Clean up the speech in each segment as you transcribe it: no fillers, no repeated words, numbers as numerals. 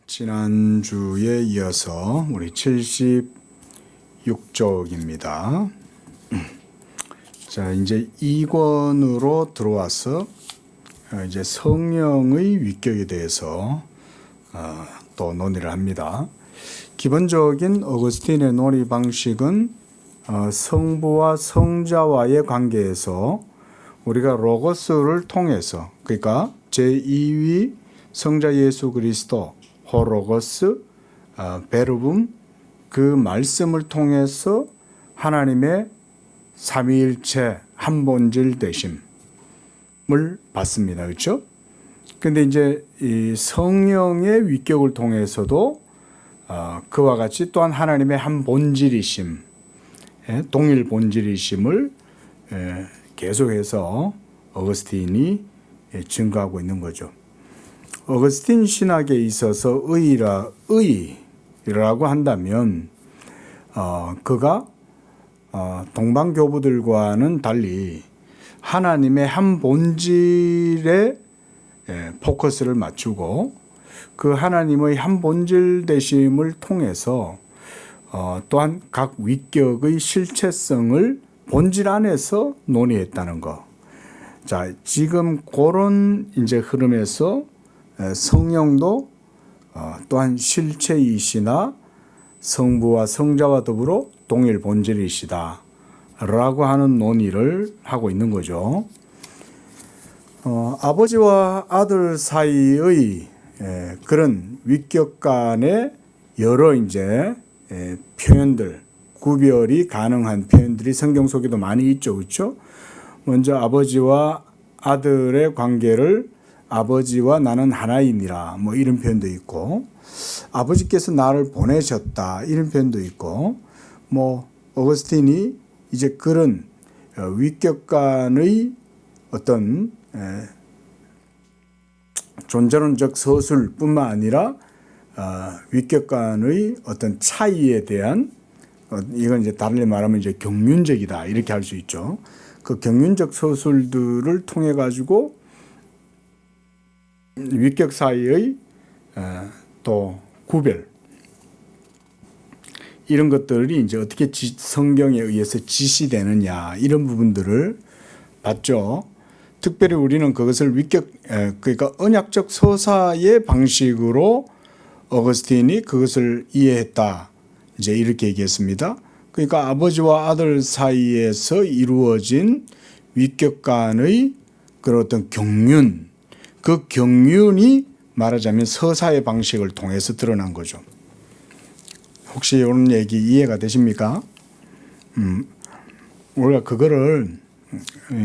지난주에 이어서 우리 76쪽입니다. 자, 이제 2권으로 들어와서 이제 성령의 위격에 대해서 또 논의를 합니다. 기본적인 어거스틴의 논의 방식은 성부와 성자와의 관계에서 우리가 로고스를 통해서, 그러니까 제2위 성자 예수 그리스도 호로고스 베르붐, 그 말씀을 통해서 하나님의 삼위일체 한본질 되심을 받습니다. 그렇죠? 근데 이제 이 성령의 위격을 통해서도 그와 같이 또한 하나님의 한 본질이심, 동일 본질이심을 계속해서 어거스틴이 증거하고 있는 거죠. 어거스틴 신학에 있어서 의라고 한다면 그가 동방교부들과는 달리 하나님의 한 본질에 포커스를 맞추고 그 하나님의 한 본질 되심을 통해서 또한 각 위격의 실체성을 본질 안에서 논의했다는 거. 자, 지금 그런 이제 흐름에서 성령도 또한 실체이시나 성부와 성자와 더불어 동일 본질이시다 라고 하는 논의를 하고 있는 거죠. 아버지와 아들 사이의 그런 위격 간의 여러 이제 표현들, 구별이 가능한 표현들이 성경 속에도 많이 있죠. 그렇죠? 먼저 아버지와 아들의 관계를 아버지와 나는 하나이니라 뭐 이런 표현도 있고, 아버지께서 나를 보내셨다 이런 표현도 있고, 뭐 어거스틴이 이제 그런 위격 간의 어떤 존재론적 서술뿐만 아니라 위격 간의 어떤 차이에 대한 이건 이제 다르게 말하면 이제 경륜적이다 이렇게 할 수 있죠. 그 경륜적 서술들을 통해 가지고 위격 사이의 또 구별, 이런 것들이 이제 어떻게 성경에 의해서 지시되느냐 이런 부분들을 봤죠. 특별히 우리는 그것을 위격, 그러니까 언약적 서사의 방식으로 어거스틴이 그것을 이해했다 이제 이렇게 얘기했습니다. 그러니까 아버지와 아들 사이에서 이루어진 위격 간의 그런 어떤 경륜, 그 경륜이 말하자면 서사의 방식을 통해서 드러난 거죠. 혹시 이런 얘기 이해가 되십니까? 우리가 그거를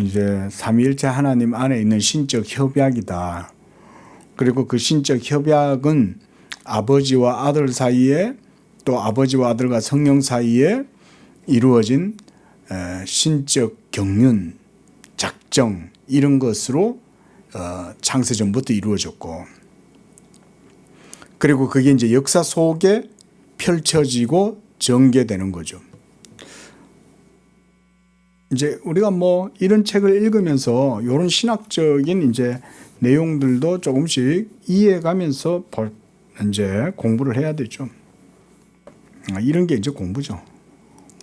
이제 삼위일체 하나님 안에 있는 신적 협약이다. 그리고 그 신적 협약은 아버지와 아들 사이에, 또 아버지와 아들과 성령 사이에 이루어진 신적 경륜, 작정 이런 것으로 창세전부터 이루어졌고, 그리고 그게 이제 역사 속에 펼쳐지고 전개되는 거죠. 이제 우리가 뭐 이런 책을 읽으면서 이런 신학적인 이제 내용들도 조금씩 이해가면서 이제 공부를 해야 되죠. 이런 게 이제 공부죠.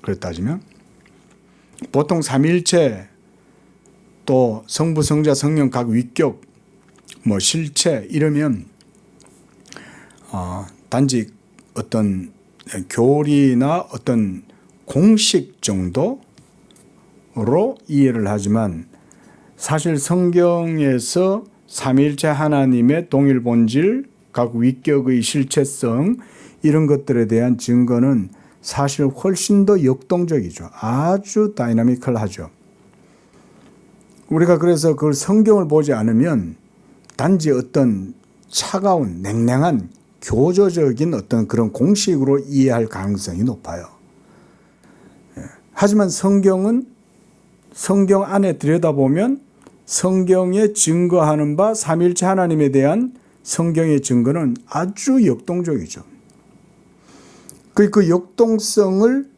그렇다 따지면 보통 삼위일체 또 성부, 성자, 성령 각 위격, 뭐 실체 이러면 단지 어떤 교리나 어떤 공식 정도로 이해를 하지만 사실 성경에서 삼위일체 하나님의 동일 본질, 각 위격의 실체성 이런 것들에 대한 증거는 사실 훨씬 더 역동적이죠. 아주 다이나미컬하죠. 우리가 그래서 그걸 성경을 보지 않으면 단지 어떤 차가운 냉랭한 교조적인 어떤 그런 공식으로 이해할 가능성이 높아요. 하지만 성경은 성경 안에 들여다보면 성경에 증거하는 바 삼위일체 하나님에 대한 성경의 증거는 아주 역동적이죠. 그 역동성을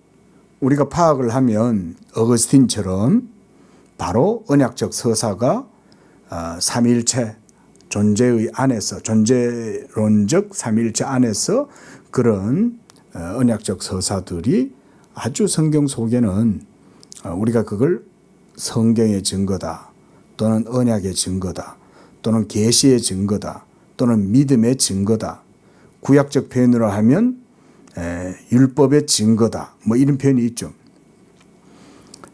우리가 파악을 하면 어거스틴처럼 바로 언약적 서사가 삼위일체 존재의 안에서 존재론적 삼위일체 안에서 그런 언약적 서사들이 아주 성경 속에는 우리가 그걸 성경의 증거다 또는 언약의 증거다 또는 계시의 증거다 또는 믿음의 증거다, 구약적 표현으로 하면 율법의 증거다, 뭐 이런 표현이 있죠.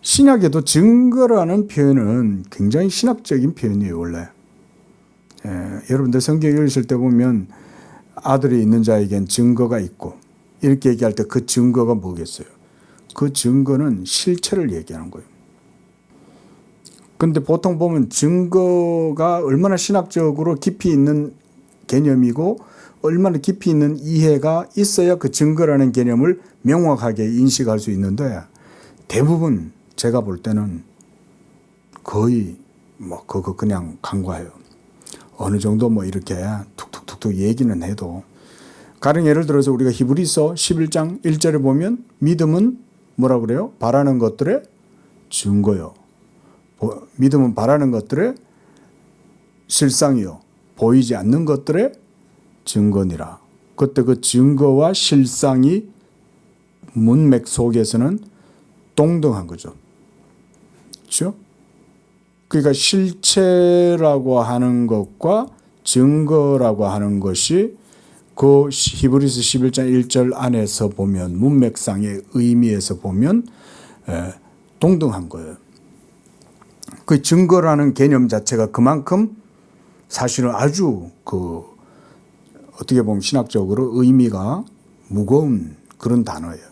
신약에도 증거라는 표현은 굉장히 신학적인 표현이에요, 원래. 여러분들 성경 읽으실 때 보면 아들이 있는 자에겐 증거가 있고 이렇게 얘기할 때 그 증거가 뭐겠어요? 그 증거는 실체를 얘기하는 거예요. 근데 보통 보면 증거가 얼마나 신학적으로 깊이 있는 개념이고 얼마나 깊이 있는 이해가 있어야 그 증거라는 개념을 명확하게 인식할 수 있는데 대부분 제가 볼 때는 거의 뭐 그거 그냥 간과해요. 어느 정도 뭐 이렇게 툭툭툭툭 얘기는 해도 가령 예를 들어서 우리가 히브리서 11장 1절에 보면 믿음은 뭐라 그래요? 바라는 것들의 증거요. 믿음은 바라는 것들의 실상이요. 보이지 않는 것들의 증거니라. 그때 그 증거와 실상이 문맥 속에서는 동등한 거죠. 그렇죠? 그러니까 실체라고 하는 것과 증거라고 하는 것이 그 히브리서 11장 1절 안에서 보면 문맥상의 의미에서 보면 동등한 거예요. 그 증거라는 개념 자체가 그만큼 사실은 아주 어떻게 보면 신학적으로 의미가 무거운 그런 단어예요.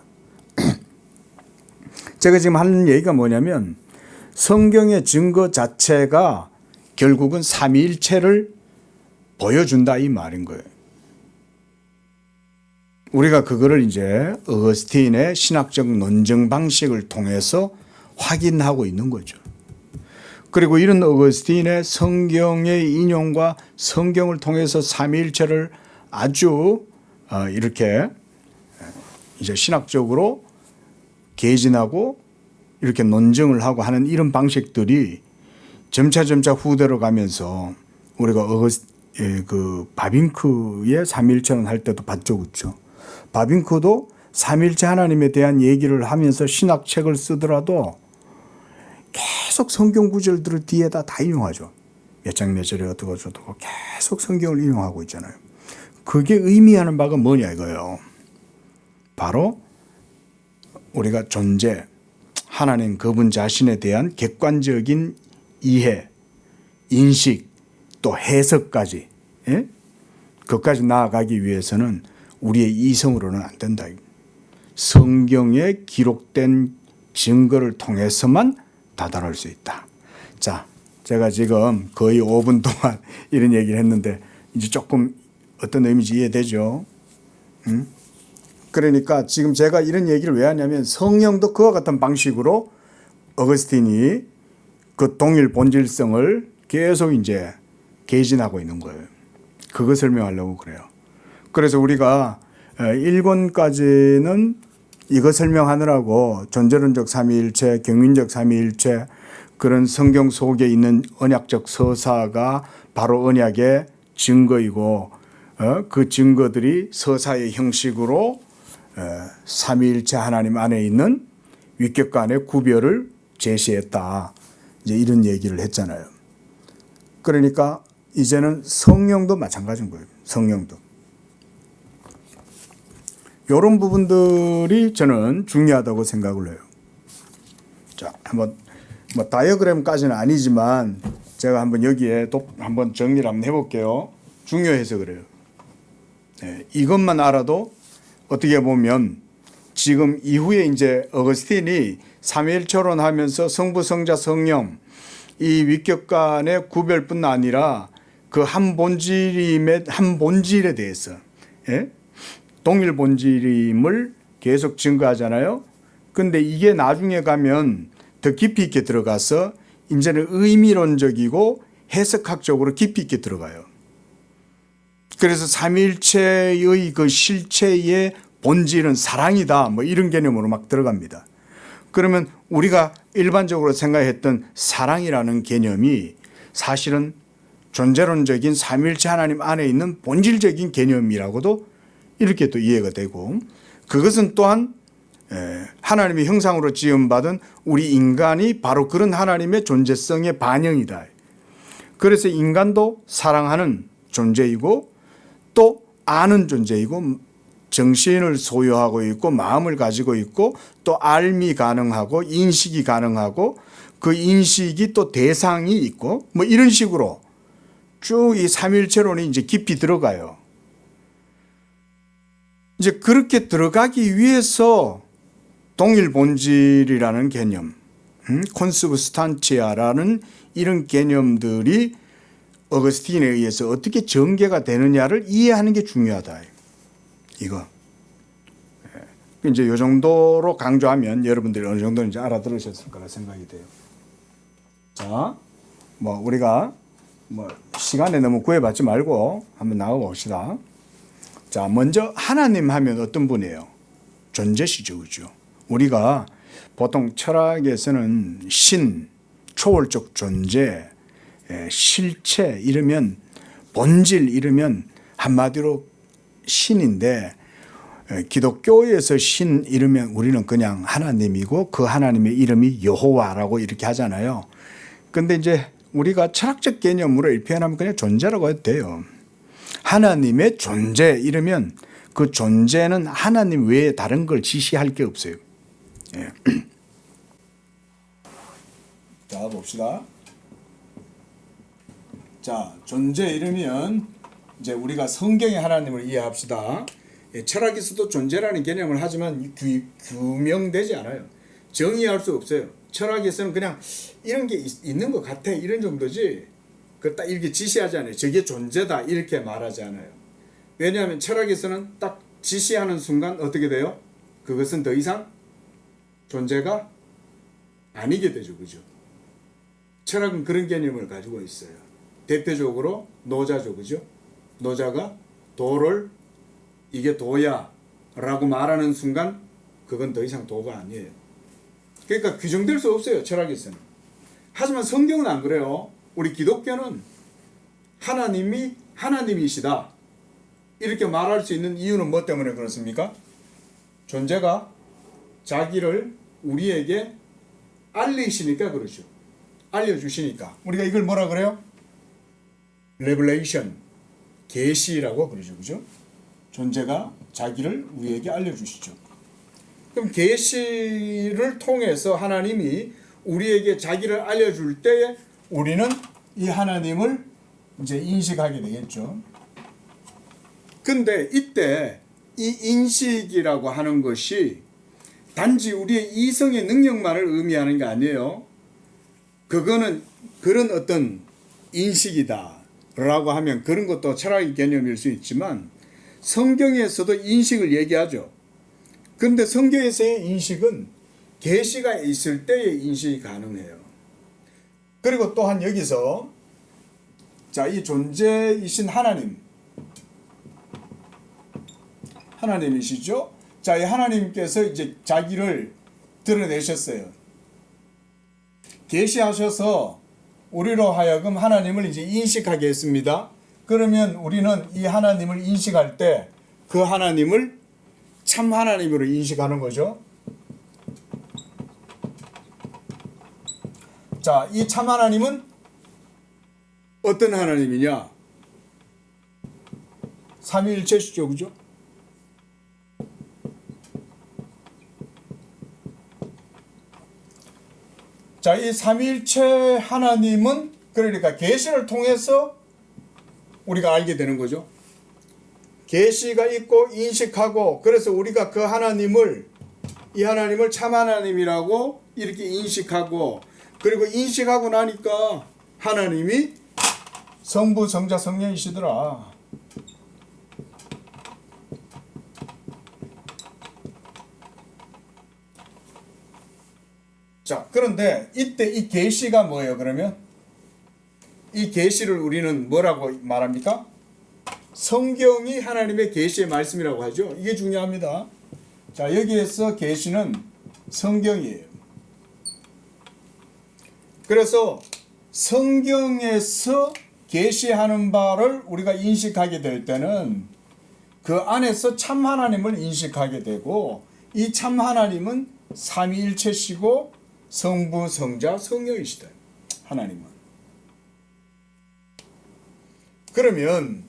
제가 지금 하는 얘기가 뭐냐면 성경의 증거 자체가 결국은 삼위일체를 보여준다 이 말인 거예요. 우리가 그거를 이제 어거스틴의 신학적 논증 방식을 통해서 확인하고 있는 거죠. 그리고 이런 어거스틴의 성경의 인용과 성경을 통해서 삼위일체를 아주 이렇게 이제 신학적으로 개진하고 이렇게 논증을 하고 하는 이런 방식들이 점차 후대로 가면서 우리가 그 바빙크의 삼위일체론 할 때도 봤죠, 그렇죠? 바빙크도 삼위일체 하나님에 대한 얘기를 하면서 신학책을 쓰더라도 계속 성경 구절들을 뒤에다 다 인용하죠. 몇 장 몇 절에 어떻고 저떻고 계속 성경을 인용하고 있잖아요. 그게 의미하는 바가 뭐냐 이거예요. 바로 우리가 존재, 하나님 그분 자신에 대한 객관적인 이해, 인식, 또 해석까지 그것까지 나아가기 위해서는 우리의 이성으로는 안 된다. 성경에 기록된 증거를 통해서만 다다를 수 있다. 자, 제가 지금 거의 5분 동안 이런 얘기를 했는데 이제 조금 어떤 의미인지 이해되죠? 그러니까 지금 제가 이런 얘기를 왜 하냐면 성령도 그와 같은 방식으로 어거스틴이 그 동일 본질성을 계속 이제 개진하고 있는 거예요. 그거 설명하려고 그래요. 그래서 우리가 1권까지는 이거 설명하느라고 존재론적 삼위일체, 경륜적 삼위일체 그런 성경 속에 있는 언약적 서사가 바로 언약의 증거이고 그 증거들이 서사의 형식으로 삼위일체 하나님 안에 있는 위격 간의 구별을 제시했다. 이제 이런 얘기를 했잖아요. 그러니까 이제는 성령도 마찬가지인 거예요. 성령도. 이런 부분들이 저는 중요하다고 생각을 해요. 자, 한번 뭐 다이어그램까지는 아니지만 제가 한번 여기에 또 한번 정리를 한번 해볼게요. 중요해서 그래요. 네, 이것만 알아도 어떻게 보면 지금 이후에 이제 어거스틴이 삼위일체론 하면서 성부, 성자, 성령 이 위격 간의 구별뿐 아니라 그 한 본질에 대해서 동일 본질임을 계속 증거하잖아요. 근데 이게 나중에 가면 더 깊이 있게 들어가서 이제는 의미론적이고 해석학적으로 깊이 있게 들어가요. 그래서 삼위일체의 그 실체의 본질은 사랑이다. 뭐 이런 개념으로 막 들어갑니다. 그러면 우리가 일반적으로 생각했던 사랑이라는 개념이 사실은 존재론적인 삼위일체 하나님 안에 있는 본질적인 개념이라고도 이렇게 또 이해가 되고, 그것은 또한 하나님의 형상으로 지음받은 우리 인간이 바로 그런 하나님의 존재성의 반영이다. 그래서 인간도 사랑하는 존재이고 또 아는 존재이고 정신을 소유하고 있고 마음을 가지고 있고 또 알미 가능하고 인식이 가능하고 그 인식이 또 대상이 있고 뭐 이런 식으로 쭉 이 삼위일체론이 이제 깊이 들어가요. 이제 그렇게 들어가기 위해서 동일 본질이라는 개념, 콘스브스탄치아라는 이런 개념들이 어거스틴에 의해서 어떻게 전개가 되느냐를 이해하는 게 중요하다. 이거. 이제 이 정도로 강조하면 여러분들이 어느 정도는 이제 알아들으셨을 거라 생각이 돼요. 자, 뭐 우리가 뭐 시간에 너무 구애받지 말고 한번 나가 봅시다. 자, 먼저 하나님 하면 어떤 분이에요? 존재시죠, 그죠? 우리가 보통 철학에서는 신, 초월적 존재, 실체 이러면 본질 이러면 한마디로 신인데, 기독교에서 신 이러면 우리는 그냥 하나님이고 그 하나님의 이름이 여호와라고 이렇게 하잖아요. 근데 이제 우리가 철학적 개념으로 표현하면 그냥 존재라고 해도 돼요. 하나님의 존재 이러면 그 존재는 하나님 외에 다른 걸 지시할 게 없어요. 예. 자, 봅시다. 자, 존재 이러면 이제 우리가 성경의 하나님을 이해합시다. 예, 철학에서도 존재라는 개념을 하지만 규명되지 않아요. 정의할 수 없어요. 철학에서는 그냥 이런 게 있는 것 같아 이런 정도지 그 딱 이렇게 지시하지 않아요. 저게 존재다 이렇게 말하지 않아요. 왜냐하면 철학에서는 딱 지시하는 순간 어떻게 돼요? 그것은 더 이상 존재가 아니게 되죠. 그죠? 철학은 그런 개념을 가지고 있어요. 대표적으로 노자죠. 그죠? 노자가 도를 이게 도야 라고 말하는 순간 그건 더 이상 도가 아니에요. 그러니까 규정될 수 없어요. 철학에서는. 하지만 성경은 안 그래요. 우리 기독교는 하나님이 하나님이시다 이렇게 말할 수 있는 이유는 뭐 때문에 그렇습니까? 존재가 자기를 우리에게 알리시니까 그렇죠. 알려주시니까. 우리가 이걸 뭐라 그래요? 레벨레이션, 계시라고 그러죠. 그죠? 존재가 자기를 우리에게 알려주시죠. 그럼 계시를 통해서 하나님이 우리에게 자기를 알려줄 때에 우리는 이 하나님을 이제 인식하게 되겠죠. 근데 이때 이 인식이라고 하는 것이 단지 우리의 이성의 능력만을 의미하는 게 아니에요. 그거는 그런 어떤 인식이다 라고 하면 그런 것도 철학의 개념일 수 있지만 성경에서도 인식을 얘기하죠. 그런데 성경에서의 인식은 계시가 있을 때의 인식이 가능해요. 그리고 또한 여기서 자, 이 존재이신 하나님이시죠. 자, 이 하나님께서 이제 자기를 드러내셨어요. 계시하셔서 우리로 하여금 하나님을 이제 인식하게 했습니다. 그러면 우리는 이 하나님을 인식할 때 그 하나님을 참 하나님으로 인식하는 거죠. 자, 이 참 하나님은 어떤 하나님이냐? 삼위일체시죠, 그죠? 자, 이 삼위일체 하나님은 그러니까 계시를 통해서 우리가 알게 되는 거죠. 계시가 있고 인식하고 그래서 우리가 그 하나님을 이 하나님을 참 하나님이라고 이렇게 인식하고 그리고 인식하고 나니까 하나님이 성부, 성자, 성령이시더라. 자, 그런데 이때 이 계시가 뭐예요? 그러면 이 계시를 우리는 뭐라고 말합니까? 성경이 하나님의 계시의 말씀이라고 하죠. 이게 중요합니다. 자, 여기에서 계시는 성경이에요. 그래서 성경에서 계시하는 바를 우리가 인식하게 될 때는 그 안에서 참 하나님을 인식하게 되고, 이 참 하나님은 삼위일체시고 성부, 성자, 성령이시다. 하나님은. 그러면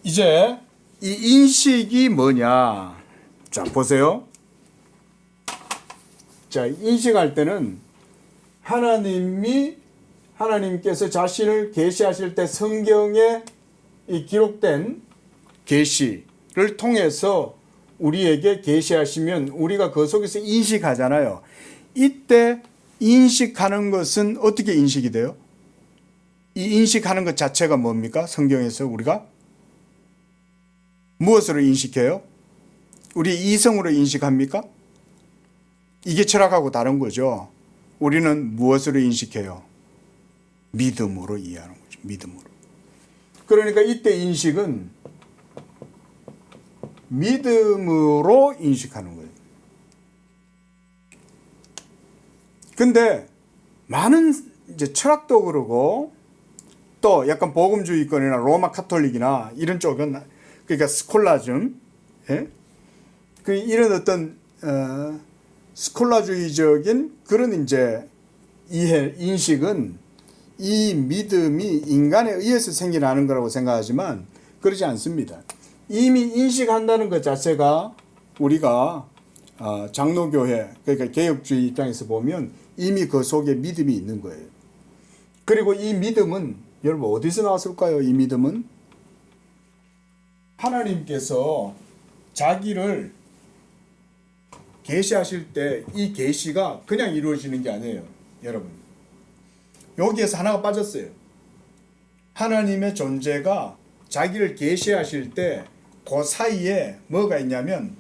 이제 이 인식이 뭐냐? 자, 보세요. 자, 인식할 때는 하나님께서 자신을 계시하실 때 성경에 이 기록된 계시를 통해서 우리에게 계시하시면 우리가 그 속에서 인식하잖아요. 이때 인식하는 것은 어떻게 인식이 돼요? 이 인식하는 것 자체가 뭡니까? 성경에서 우리가 무엇으로 인식해요? 우리 이성으로 인식합니까? 이게 철학하고 다른 거죠. 우리는 무엇으로 인식해요? 믿음으로 이해하는 거죠. 믿음으로. 그러니까 이때 인식은 믿음으로 인식하는 거예요. 근데 많은 이제 철학도 그러고 또 약간 복음주의권이나 로마 카톨릭이나 이런 쪽은, 그러니까 스콜라즘, 예? 그 이런 어떤 스콜라주의적인 그런 이제 인식은 이 믿음이 인간에 의해서 생겨나는 거라고 생각하지만 그러지 않습니다. 이미 인식한다는 것 자체가 우리가 장로교회, 그러니까 개혁주의 입장에서 보면 이미 그 속에 믿음이 있는 거예요. 그리고 이 믿음은 여러분 어디서 나왔을까요? 이 믿음은 하나님께서 자기를 계시하실 때 이 계시가 그냥 이루어지는 게 아니에요. 여러분, 여기에서 하나가 빠졌어요. 하나님의 존재가 자기를 계시하실 때 그 사이에 뭐가 있냐면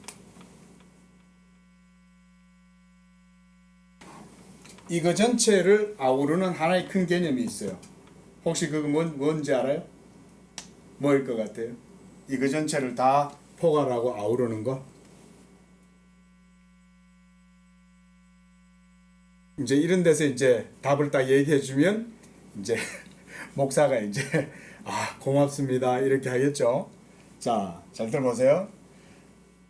이거 전체를 아우르는 하나의 큰 개념이 있어요. 혹시 그거 뭔지 알아요? 뭐일 것 같아요? 이거 전체를 다 포괄하고 아우르는 거? 이제 이런 데서 이제 답을 딱 얘기해 주면 이제 목사가 이제 고맙습니다 이렇게 하겠죠. 자, 잘 들어보세요.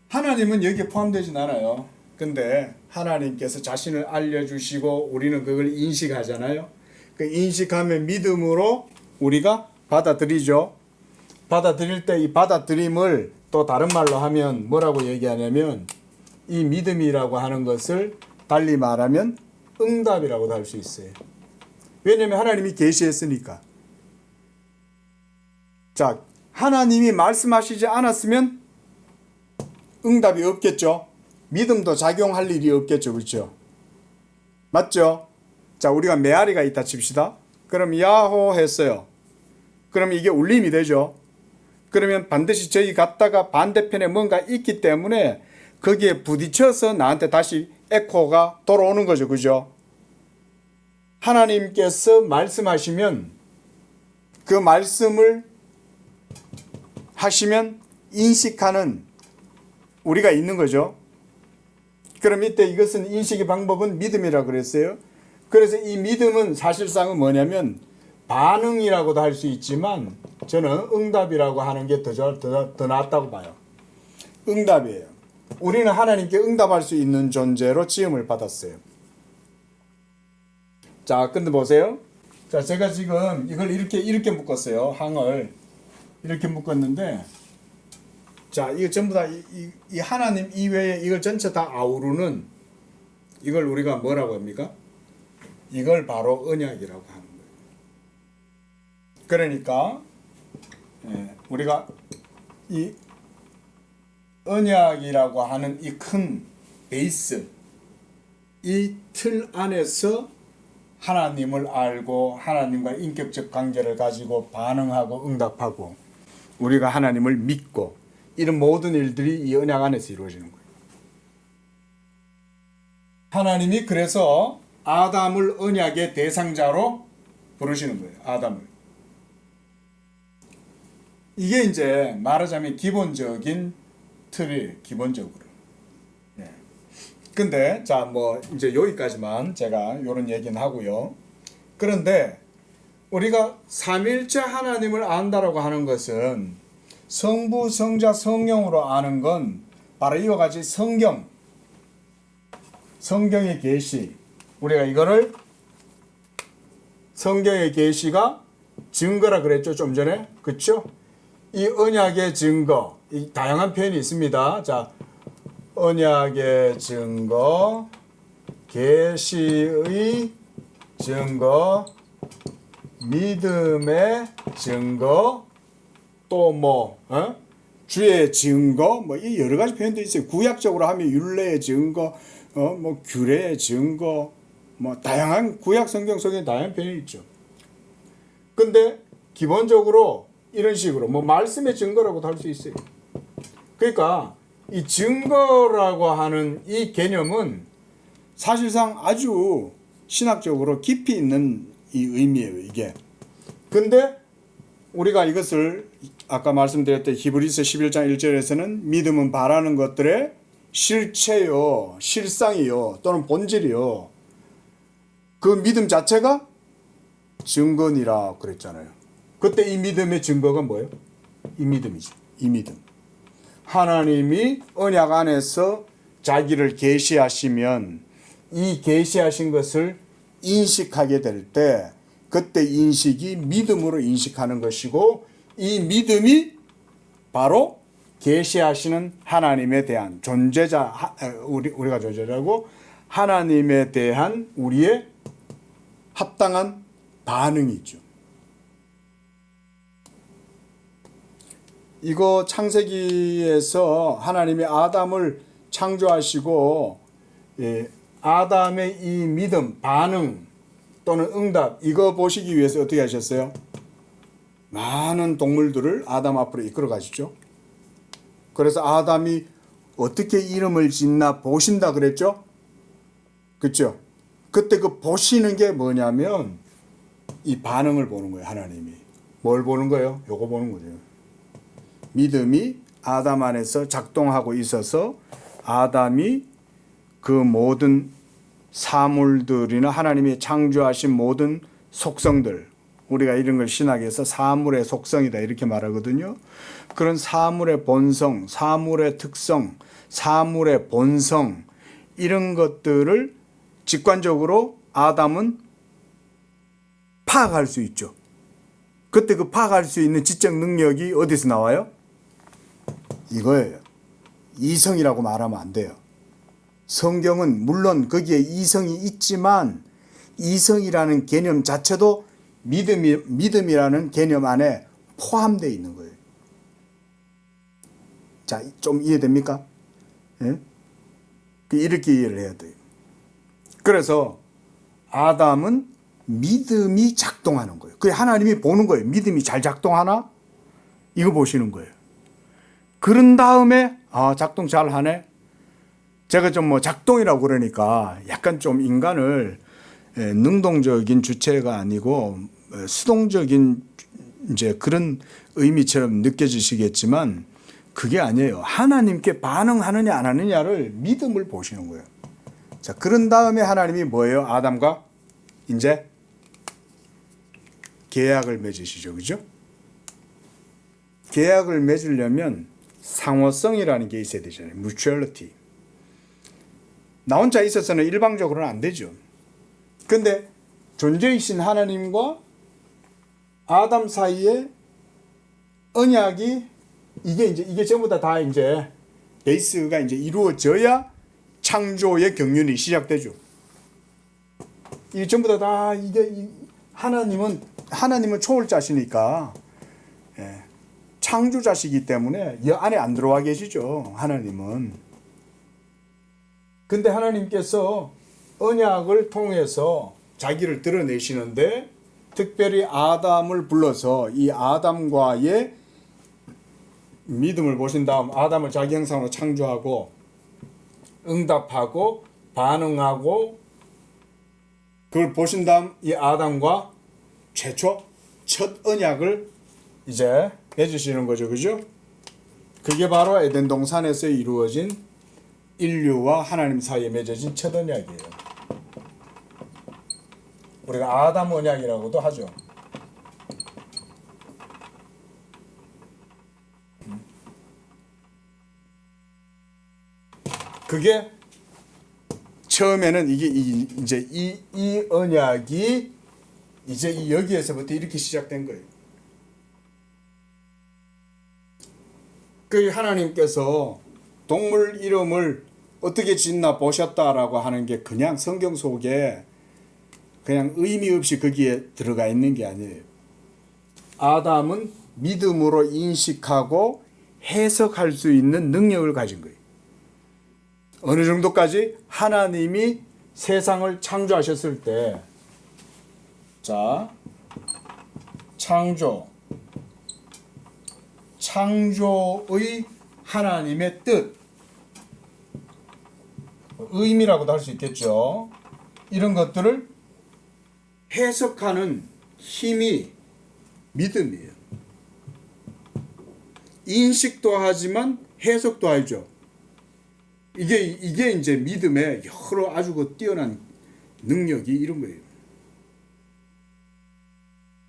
하나님은 여기에 포함되진 않아요. 근데 하나님께서 자신을 알려주시고 우리는 그걸 인식하잖아요. 그 인식하면 믿음으로 우리가 받아들이죠. 받아들일 때 이 받아들임을 또 다른 말로 하면 뭐라고 얘기하냐면 이 믿음이라고 하는 것을 달리 말하면 응답이라고도 할 수 있어요. 왜냐하면 하나님이 계시했으니까. 자, 하나님이 말씀하시지 않았으면 응답이 없겠죠. 믿음도 작용할 일이 없겠죠. 그렇죠? 맞죠? 자, 우리가 메아리가 있다 칩시다. 그럼 야호 했어요. 그럼 이게 울림이 되죠. 그러면 반드시 저희 갔다가 반대편에 뭔가 있기 때문에 거기에 부딪혀서 나한테 다시 에코가 돌아오는 거죠. 그죠? 하나님께서 말씀하시면 그 말씀을 하시면 인식하는 우리가 있는 거죠. 그럼 이때 이것은 인식의 방법은 믿음이라고 그랬어요. 그래서 이 믿음은 사실상은 뭐냐면 반응이라고도 할 수 있지만 저는 응답이라고 하는 게 더 낫다고 봐요. 응답이에요. 우리는 하나님께 응답할 수 있는 존재로 지음을 받았어요. 자, 근데 보세요. 자, 제가 지금 이걸 이렇게 묶었어요. 항을 이렇게 묶었는데, 자, 이거 전부 다 이 하나님 이외에 이걸 전체 다 아우르는 이걸 우리가 뭐라고 합니까? 이걸 바로 언약이라고 하는 거예요. 그러니까 우리가 이 언약이라고 하는 이 큰 베이스, 이 틀 안에서 하나님을 알고 하나님과 인격적 관계를 가지고 반응하고 응답하고 우리가 하나님을 믿고 이런 모든 일들이 이 언약 안에서 이루어지는 거예요. 하나님이 그래서 아담을 언약의 대상자로 부르시는 거예요. 아담을. 이게 이제 말하자면 기본적인 틀이 기본적으로. 근데 자, 뭐 이제 여기까지만 제가 이런 얘기는 하고요. 그런데 우리가 삼일체 하나님을 안다라고 하는 것은 성부, 성자, 성령으로 아는 건 바로 이와 같이 성경의 계시, 우리가 이거를 성경의 계시가 증거라 그랬죠, 좀 전에. 그렇죠? 이 언약의 증거, 이 다양한 표현이 있습니다. 자, 언약의 증거, 계시의 증거, 믿음의 증거, 또 주의 증거, 이 여러 가지 표현도 있어요. 구약적으로 하면 율례의 증거, 규례의 증거, 다양한 구약 성경 속에 다양한 표현이 있죠. 근데 기본적으로 이런 식으로 말씀의 증거라고도 할 수 있어요. 그러니까 이 증거라고 하는 이 개념은 사실상 아주 신학적으로 깊이 있는 이 의미예요, 이게. 근데 우리가 이것을 아까 말씀드렸던 히브리서 11장 1절에서는 믿음은 바라는 것들의 실체요, 실상이요, 또는 본질이요. 그 믿음 자체가 증거니라 그랬잖아요. 그때 이 믿음의 증거가 뭐예요? 이 믿음이죠. 이 믿음. 하나님이 언약 안에서 자기를 계시하시면 이 계시하신 것을 인식하게 될 때 그때 인식이 믿음으로 인식하는 것이고 이 믿음이 바로 계시하시는 하나님에 대한 존재자, 우리가 존재자고 하나님에 대한 우리의 합당한 반응이죠. 이거 창세기에서 하나님이 아담을 창조하시고 아담의 이 믿음, 반응 또는 응답 이거 보시기 위해서 어떻게 하셨어요? 많은 동물들을 아담 앞으로 이끌어 가시죠. 그래서 아담이 어떻게 이름을 짓나 보신다 그랬죠? 그렇죠? 그때 그 보시는 게 뭐냐면 이 반응을 보는 거예요. 하나님이. 뭘 보는 거예요? 요거 보는 거죠. 믿음이 아담 안에서 작동하고 있어서 아담이 그 모든 사물들이나 하나님이 창조하신 모든 속성들, 우리가 이런 걸 신학에서 사물의 속성이다 이렇게 말하거든요. 그런 사물의 본성, 사물의 특성, 사물의 본성 이런 것들을 직관적으로 아담은 파악할 수 있죠. 그때 그 파악할 수 있는 지적 능력이 어디서 나와요? 이거예요. 이성이라고 말하면 안 돼요. 성경은 물론 거기에 이성이 있지만 이성이라는 개념 자체도 믿음이라는 개념 안에 포함되어 있는 거예요. 자, 좀 이해됩니까? 예? 이렇게 이해를 해야 돼요. 그래서 아담은 믿음이 작동하는 거예요. 그게 하나님이 보는 거예요. 믿음이 잘 작동하나? 이거 보시는 거예요. 그런 다음에 작동 잘 하네. 제가 좀 작동이라고 그러니까 약간 좀 인간을 능동적인 주체가 아니고 수동적인 이제 그런 의미처럼 느껴지시겠지만 그게 아니에요. 하나님께 반응하느냐 안 하느냐를 믿음을 보시는 거예요. 자, 그런 다음에 하나님이 뭐예요? 아담과 이제 계약을 맺으시죠. 그죠? 계약을 맺으려면 상호성이라는 게 있어야 되잖아요. mutuality. 나 혼자 있어서는 일방적으로는 안 되죠. 근데 존재이신 하나님과 아담 사이에 언약이 이게 전부 다 이제 베이스가 이제 이루어져야 창조의 경륜이 시작되죠. 이게 전부 다 이게 하나님은 초월자시니까 창조자시기 때문에 이 안에 안 들어와 계시죠. 하나님은. 근데 하나님께서 언약을 통해서 자기를 드러내시는데 특별히 아담을 불러서 이 아담과의 믿음을 보신 다음 아담을 자기 형상으로 창조하고 응답하고 반응하고 그걸 보신 다음 이 아담과 최초 첫 언약을 이제 맺으시는 거죠. 그죠? 그게 바로 에덴 동산에서 이루어진 인류와 하나님 사이에 맺어진 첫 언약이에요. 우리가 아담 언약이라고도 하죠. 그게 처음에는 이게 이제 이 언약이 이제 여기에서부터 이렇게 시작된 거예요. 그 하나님께서 동물 이름을 어떻게 짓나 보셨다라고 하는 게 그냥 성경 속에 그냥 의미 없이 거기에 들어가 있는 게 아니에요. 아담은 믿음으로 인식하고 해석할 수 있는 능력을 가진 거예요. 어느 정도까지? 하나님이 세상을 창조하셨을 때, 자, 창조의 하나님의 뜻, 의미라고도 할 수 있겠죠. 이런 것들을 해석하는 힘이 믿음이에요. 인식도 하지만 해석도 하죠. 이게 이제 믿음의 여러 아주 그 뛰어난 능력이 이런 거예요.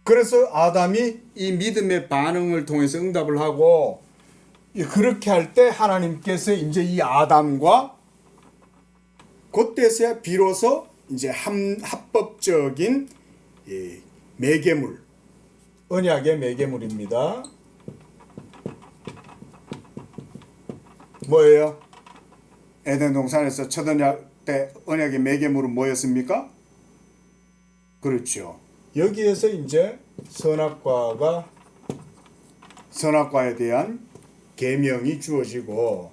그래서 아담이 이 믿음의 반응을 통해서 응답을 하고, 그렇게 할 때 하나님께서 이제 이 아담과 그때서야 비로소 이제 합법적인 매개물, 언약의 매개물입니다. 뭐예요? 에덴 동산에서 첫 언약 때 언약의 매개물은 뭐였습니까? 그렇죠. 여기에서 이제 선악과에 대한 계명이 주어지고,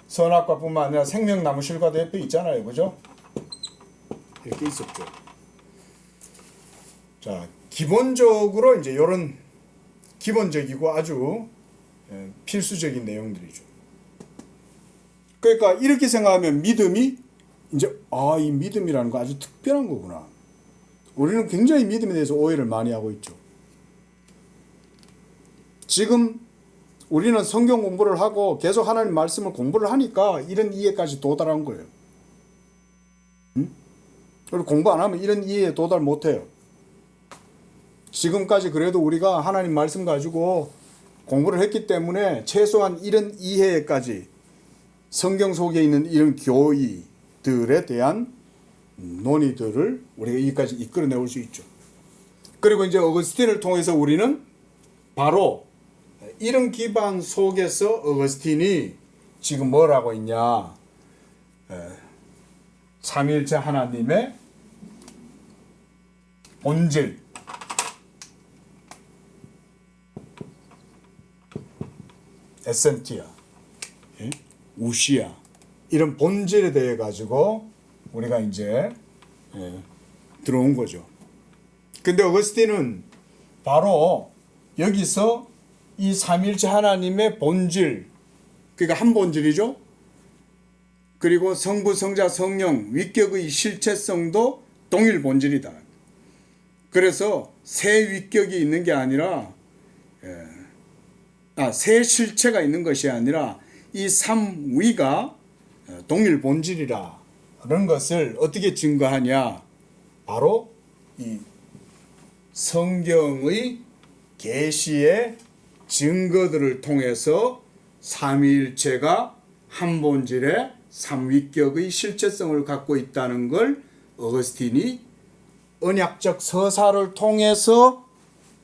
선악과뿐만 아니라 생명나무 실과도 옆에 있잖아요, 그죠? 이렇게 있었죠. 자, 기본적으로 이제 이런 기본적이고 아주 필수적인 내용들이죠. 그러니까 이렇게 생각하면 믿음이 이제 이 믿음이라는 거 아주 특별한 거구나. 우리는 굉장히 믿음에 대해서 오해를 많이 하고 있죠. 지금 우리는 성경 공부를 하고 계속 하나님 말씀을 공부를 하니까 이런 이해까지 도달한 거예요. 그리고 공부 안 하면 이런 이해에 도달 못 해요. 지금까지 그래도 우리가 하나님 말씀 가지고 공부를 했기 때문에 최소한 이런 이해까지 성경 속에 있는 이런 교의들에 대한 논의들을 우리가 여기까지 이끌어내올 수 있죠. 그리고 이제 어거스틴을 통해서 우리는 바로 이런 기반 속에서 어거스틴이 지금 뭐라고 있냐, 삼위일체 하나님의 본질, 에센티아, 우시아, 이런 본질에 대해 가지고 우리가 이제 들어온 거죠. 근데 어거스틴은 바로 여기서 이 삼위일체 하나님의 본질, 그러니까 한 본질이죠. 그리고 성부, 성자, 성령, 위격의 실체성도 동일 본질이다. 그래서 세 위격이 있는 게 아니라, 세 실체가 있는 것이 아니라 이 삼위가 동일 본질이라. 그런 것을 어떻게 증거하냐? 바로 이 성경의 계시의 증거들을 통해서 삼위일체가 한 본질의 삼위격의 실체성을 갖고 있다는 걸 어거스틴이 언약적 서사를 통해서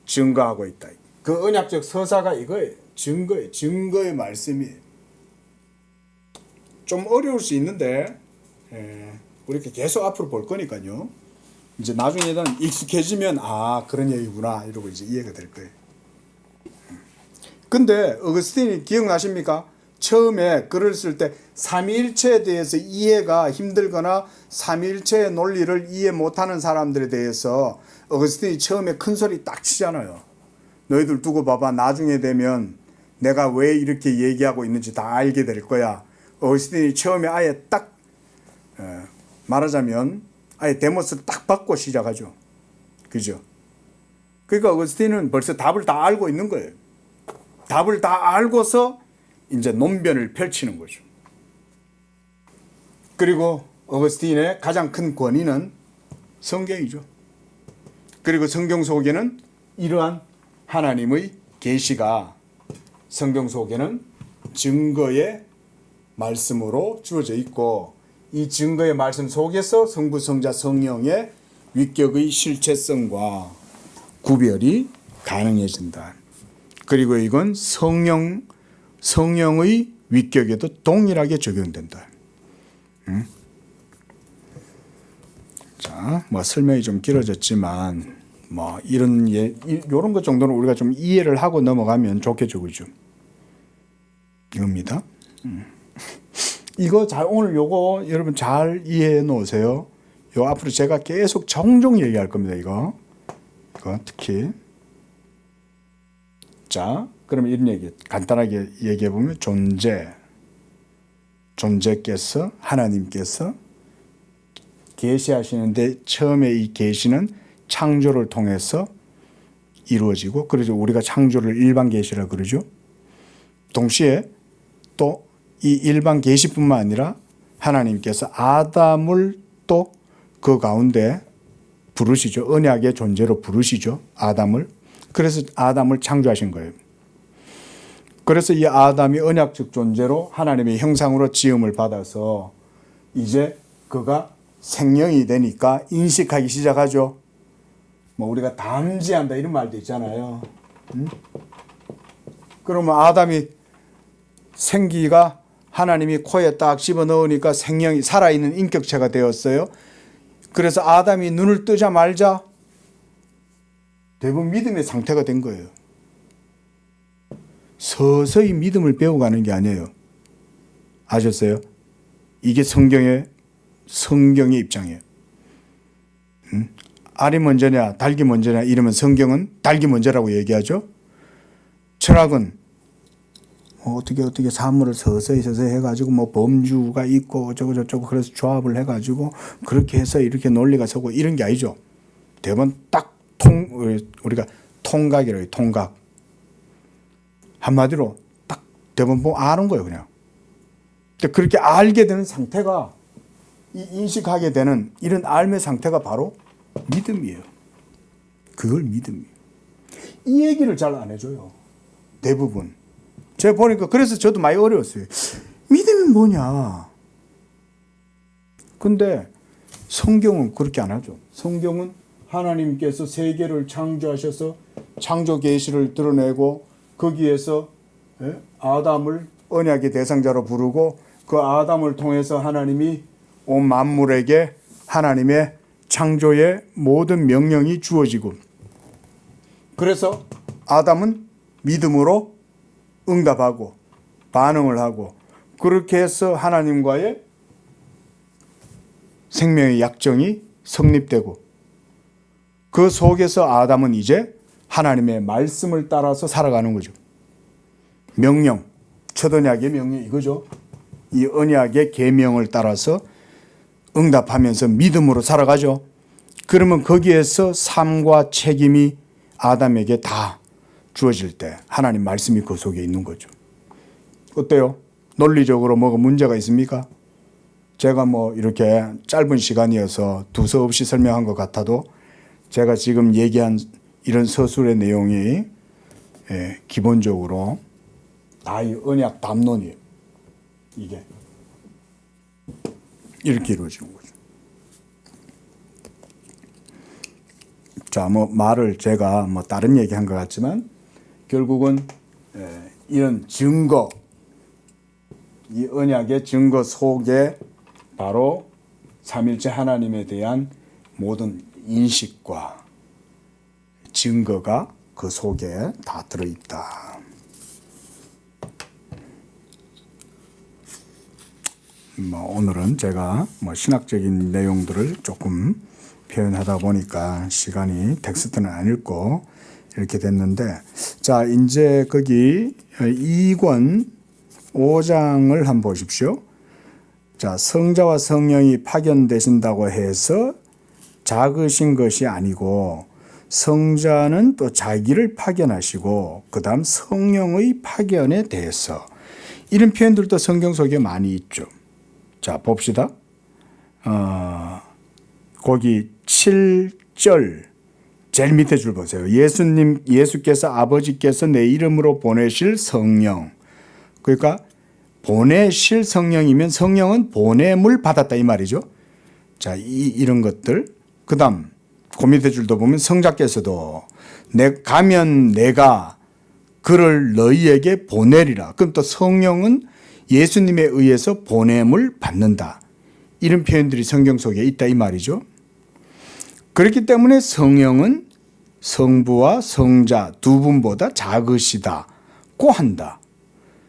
증거하고 있다. 그 언약적 서사가 이거예요. 증거예요. 증거의 말씀이에요. 좀 어려울 수 있는데 우리 이렇게 계속 앞으로 볼 거니까요. 이제 나중에는 익숙해지면 그런 얘기구나 이러고 이제 이해가 될 거예요. 근데 어거스틴이 기억나십니까? 처음에 글을 쓸 때 삼위일체에 대해서 이해가 힘들거나 삼위일체의 논리를 이해 못하는 사람들에 대해서 어거스틴이 처음에 큰 소리 딱 치잖아요. 너희들 두고 봐봐. 나중에 되면 내가 왜 이렇게 얘기하고 있는지 다 알게 될 거야. 어거스틴이 처음에 아예 딱 말하자면 아예 데모스를 딱 받고 시작하죠. 그죠? 그러니까 어거스틴은 벌써 답을 다 알고 있는 거예요. 답을 다 알고서 이제 논변을 펼치는 거죠. 그리고 어거스틴의 가장 큰 권위는 성경이죠. 그리고 성경 속에는 이러한 하나님의 계시가 성경 속에는 증거의 말씀으로 주어져 있고 이 증거의 말씀 속에서 성부, 성자, 성령의 위격의 실체성과 구별이 가능해진다. 그리고 이건 성령의 위격에도 동일하게 적용된다. 자, 뭐 설명이 좀 길어졌지만 뭐 이런 이런 것 정도는 우리가 좀 이해를 하고 넘어가면 좋겠죠, 그죠? 이겁니다. 이거 오늘 요거 여러분 잘 이해해 놓으세요. 요 앞으로 제가 계속 종종 얘기할 겁니다. 이거 특히. 자, 그럼 이런 얘기 간단하게 얘기해 보면 존재께서 하나님께서 계시하시는데 처음에 이 계시는 창조를 통해서 이루어지고 그래서 우리가 창조를 일반 계시라 그러죠. 동시에 또 이 일반 계시뿐만 아니라 하나님께서 아담을 또 그 가운데 부르시죠. 언약의 존재로 부르시죠. 아담을. 그래서 아담을 창조하신 거예요. 그래서 이 아담이 언약적 존재로 하나님의 형상으로 지음을 받아서 이제 그가 생명이 되니까 인식하기 시작하죠. 뭐 우리가 담지한다 이런 말도 있잖아요. 그러면 아담이 생기가 하나님이 코에 딱 집어넣으니까 생명이 살아있는 인격체가 되었어요. 그래서 아담이 눈을 뜨자마자 대부분 믿음의 상태가 된 거예요. 서서히 믿음을 배워가는 게 아니에요. 아셨어요? 이게 성경의 입장이에요. 알이 먼저냐 닭이 먼저냐 이러면 성경은 닭이 먼저라고 얘기하죠. 철학은 어떻게 사물을 서서히 해가지고 뭐 범주가 있고 어쩌고 저쩌고 그래서 조합을 해가지고 그렇게 해서 이렇게 논리가 서고 이런 게 아니죠. 대부분 딱 우리가 통각이래요. 통각. 한마디로 딱 대부분 보면 아는 거예요. 그냥. 그렇게 알게 되는 상태가 인식하게 되는 이런 알의 상태가 바로 믿음이에요. 그걸 믿음이에요. 이 얘기를 잘 안 해줘요. 대부분. 제가 보니까 그래서 저도 많이 어려웠어요. 믿음이 뭐냐. 근데 성경은 그렇게 안 하죠. 성경은 하나님께서 세계를 창조하셔서 창조 계시를 드러내고 거기에서 아담을 언약의 대상자로 부르고 그 아담을 통해서 하나님이 온 만물에게 하나님의 창조의 모든 명령이 주어지고 그래서 아담은 믿음으로 응답하고 반응을 하고 그렇게 해서 하나님과의 생명의 약정이 성립되고 그 속에서 아담은 이제 하나님의 말씀을 따라서 살아가는 거죠. 명령, 첫 언약의 명령 이거죠. 이 언약의 계명을 따라서 응답하면서 믿음으로 살아가죠. 그러면 거기에서 삶과 책임이 아담에게 다 주어질 때 하나님 말씀이 그 속에 있는 거죠. 어때요? 논리적으로 뭐가 문제가 있습니까? 제가 뭐 이렇게 짧은 시간이어서 두서없이 설명한 것 같아도 제가 지금 얘기한 이런 서술의 내용이 기본적으로 다 이 언약 담론이에요. 이게 이렇게 이루어지는 거죠. 자, 뭐 말을 제가 뭐 다른 얘기한 것 같지만 결국은 이런 증거, 이 언약의 증거 속에 바로 삼일체 하나님에 대한 모든 인식과 증거가 그 속에 다 들어있다. 뭐 오늘은 제가 뭐 신학적인 내용들을 조금 표현하다 보니까 시간이 텍스트는 안 읽고 이렇게 됐는데, 자, 이제 거기 2권 5장을 한번 보십시오. 자, 성자와 성령이 파견되신다고 해서 작으신 것이 아니고 성자는 또 자기를 파견하시고 그 다음 성령의 파견에 대해서 이런 표현들도 성경 속에 많이 있죠. 자, 봅시다. 거기 7절 제일 밑에 줄 보세요. 예수께서 아버지께서 내 이름으로 보내실 성령. 그러니까 보내실 성령이면 성령은 보냄을 받았다 이 말이죠. 자, 이런 것들. 그다음 그 밑에 줄도 보면 성자께서도 가면 내가 그를 너희에게 보내리라. 그럼 또 성령은 예수님에 의해서 보냄을 받는다. 이런 표현들이 성경 속에 있다 이 말이죠. 그렇기 때문에 성령은 성부와 성자 두 분보다 작으시다고 한다.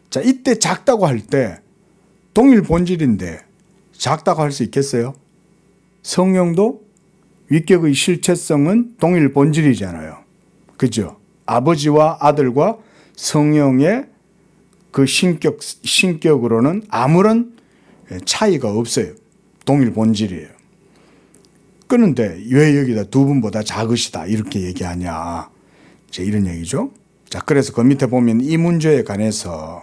자, 이때 작다고 할 때 동일 본질인데 작다고 할 수 있겠어요? 성령도 위격의 실체성은 동일 본질이잖아요. 그죠? 아버지와 아들과 성령의 그 신격으로는 아무런 차이가 없어요. 동일 본질이에요. 그런데 왜 여기다 두 분보다 작으시다 이렇게 얘기하냐. 이제 이런 얘기죠. 자, 그래서 그 밑에 보면 이 문제에 관해서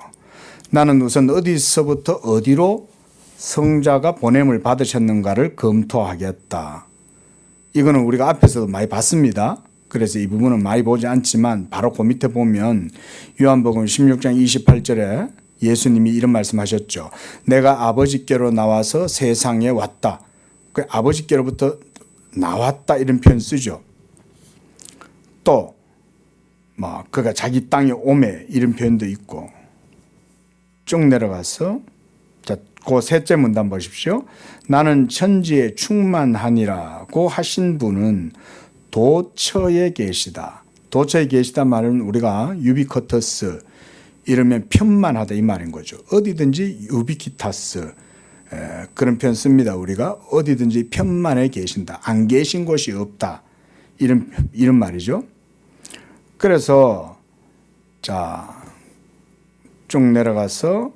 나는 우선 어디서부터 어디로 성자가 보냄을 받으셨는가를 검토하겠다. 이거는 우리가 앞에서도 많이 봤습니다. 그래서 이 부분은 많이 보지 않지만 바로 그 밑에 보면 요한복음 16장 28절에 예수님이 이런 말씀하셨죠. 내가 아버지께로 나와서 세상에 왔다. 그 아버지께로부터 나왔다 이런 표현 쓰죠. 또 그가 자기 땅에 오매 이런 표현도 있고 쭉 내려가서 자, 그 셋째 문단 보십시오. 나는 천지에 충만하니라고 하신 분은 도처에 계시다. 도처에 계시다 말은 우리가 유비쿼터스 이러면 편만하다 이 말인 거죠. 어디든지 유비키타스 그런 표현 씁니다. 우리가 어디든지 편만해 계신다. 안 계신 곳이 없다. 이런 말이죠. 그래서 자, 쭉 내려가서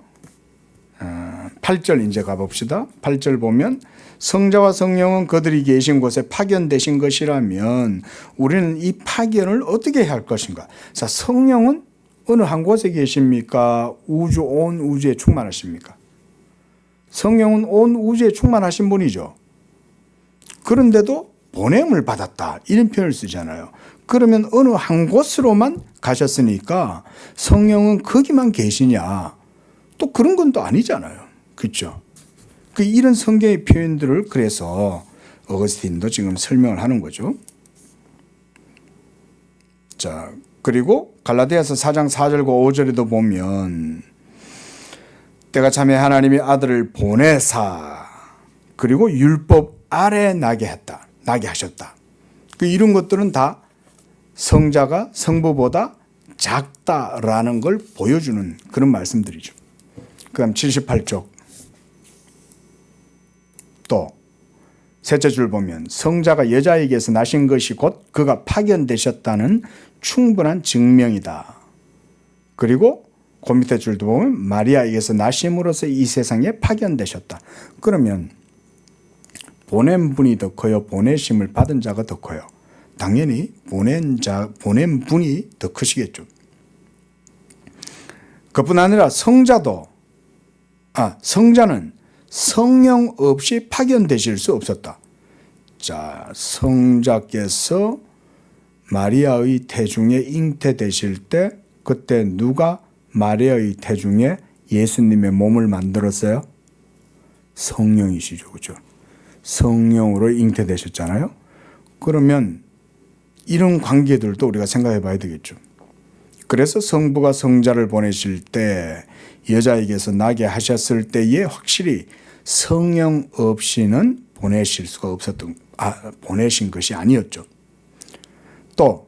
8절 이제 가봅시다. 8절 보면 성자와 성령은 그들이 계신 곳에 파견되신 것이라면 우리는 이 파견을 어떻게 할 것인가? 자, 성령은 어느 한 곳에 계십니까? 온 우주에 충만하십니까? 성령은 온 우주에 충만하신 분이죠. 그런데도 보냄을 받았다. 이런 표현을 쓰잖아요. 그러면 어느 한 곳으로만 가셨으니까 성령은 거기만 계시냐? 또 그런 건 또 아니잖아요. 그렇죠? 이런 성경의 표현들을 그래서 어거스틴도 지금 설명을 하는 거죠. 자, 그리고 갈라디아서 4장 4절과 5절에도 보면 때가 참에 하나님이 아들을 보내사 그리고 율법 아래 나게 하셨다. 이런 것들은 다 성자가 성부보다 작다라는 걸 보여주는 그런 말씀들이죠. 그 다음 78쪽 또 셋째 줄 보면 성자가 여자에게서 나신 것이 곧 그가 파견되셨다는 충분한 증명이다. 그리고 그 밑에 줄도 보면 마리아에게서 나심으로써 이 세상에 파견되셨다. 그러면 보낸 분이 더 커요? 보내심을 받은 자가 더 커요? 당연히 보낸 분이 더 크시겠죠. 그뿐 아니라 성자는 성령 없이 파견되실 수 없었다. 자, 성자께서 마리아의 태중에 잉태되실 때 그때 누가 마리아의 태중에 예수님의 몸을 만들었어요? 성령이시죠. 그죠? 성령으로 잉태되셨잖아요. 그러면 이런 관계들도 우리가 생각해 봐야 되겠죠. 그래서 성부가 성자를 보내실 때 여자에게서 나게 하셨을 때에 확실히 성령 없이는 보내신 것이 아니었죠. 또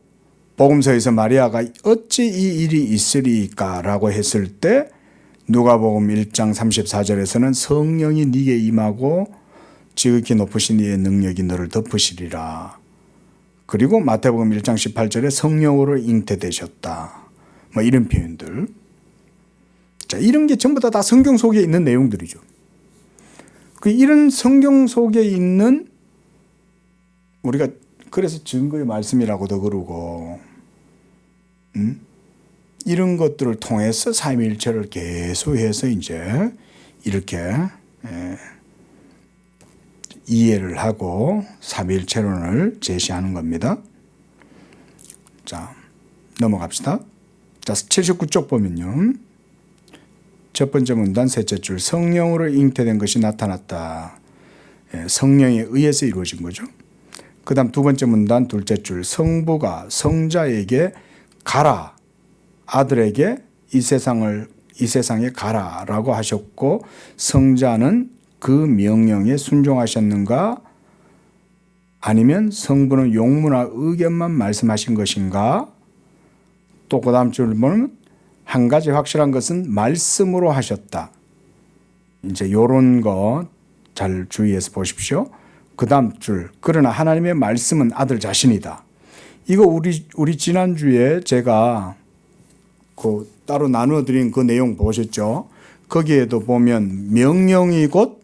복음서에서 마리아가 어찌 이 일이 있으리까라고 했을 때 누가복음 1장 34절에서는 성령이 네게 임하고 지극히 높으신 이의 능력이 너를 덮으시리라. 그리고 마태복음 1장 18절에 성령으로 잉태되셨다. 이런 표현들. 자, 이런 게 전부 다 성경 속에 있는 내용들이죠. 이런 성경 속에 있는 우리가 그래서 증거의 말씀이라고도 그러고 이런 것들을 통해서 삼위일체를 계속해서 이제 이렇게 이해를 하고 삼위일체론을 제시하는 겁니다. 자, 넘어갑시다. 자, 79쪽 보면요. 첫 번째 문단 셋째 줄 성령으로 잉태된 것이 나타났다. 성령에 의해서 이루어진 거죠. 그 다음 두 번째 문단 둘째 줄 성부가 성자에게 가라, 아들에게 이 세상에 가라라고 하셨고 성자는 그 명령에 순종하셨는가 아니면 성부는 용문화 의견만 말씀하신 것인가. 또 그 다음 줄 보면 한 가지 확실한 것은 말씀으로 하셨다. 이제 요런 거 잘 주의해서 보십시오. 그 다음 줄 그러나 하나님의 말씀은 아들 자신이다. 이거 우리 지난주에 제가 그 따로 나누어 드린 그 내용 보셨죠? 거기에도 보면 명령이 곧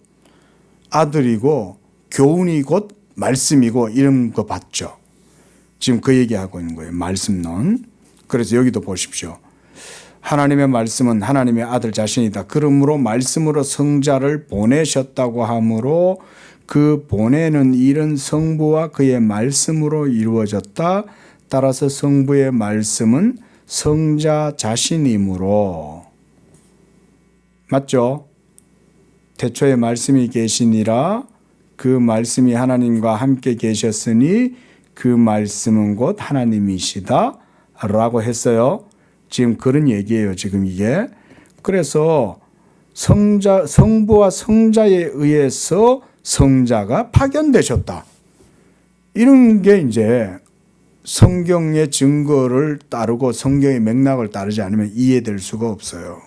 아들이고 교훈이 곧 말씀이고 이런 거 봤죠. 지금 그 얘기하고 있는 거예요. 말씀론. 그래서 여기도 보십시오. 하나님의 말씀은 하나님의 아들 자신이다. 그러므로 말씀으로 성자를 보내셨다고 하므로 그 보내는 일은 성부와 그의 말씀으로 이루어졌다. 따라서 성부의 말씀은 성자 자신이므로 맞죠? 태초에 말씀이 계시니라 그 말씀이 하나님과 함께 계셨으니 그 말씀은 곧 하나님이시다 라고 했어요. 지금 그런 얘기예요. 지금 이게. 그래서 성부와 성자에 의해서 성자가 파견되셨다. 이런 게 이제 성경의 증거를 따르고 성경의 맥락을 따르지 않으면 이해될 수가 없어요.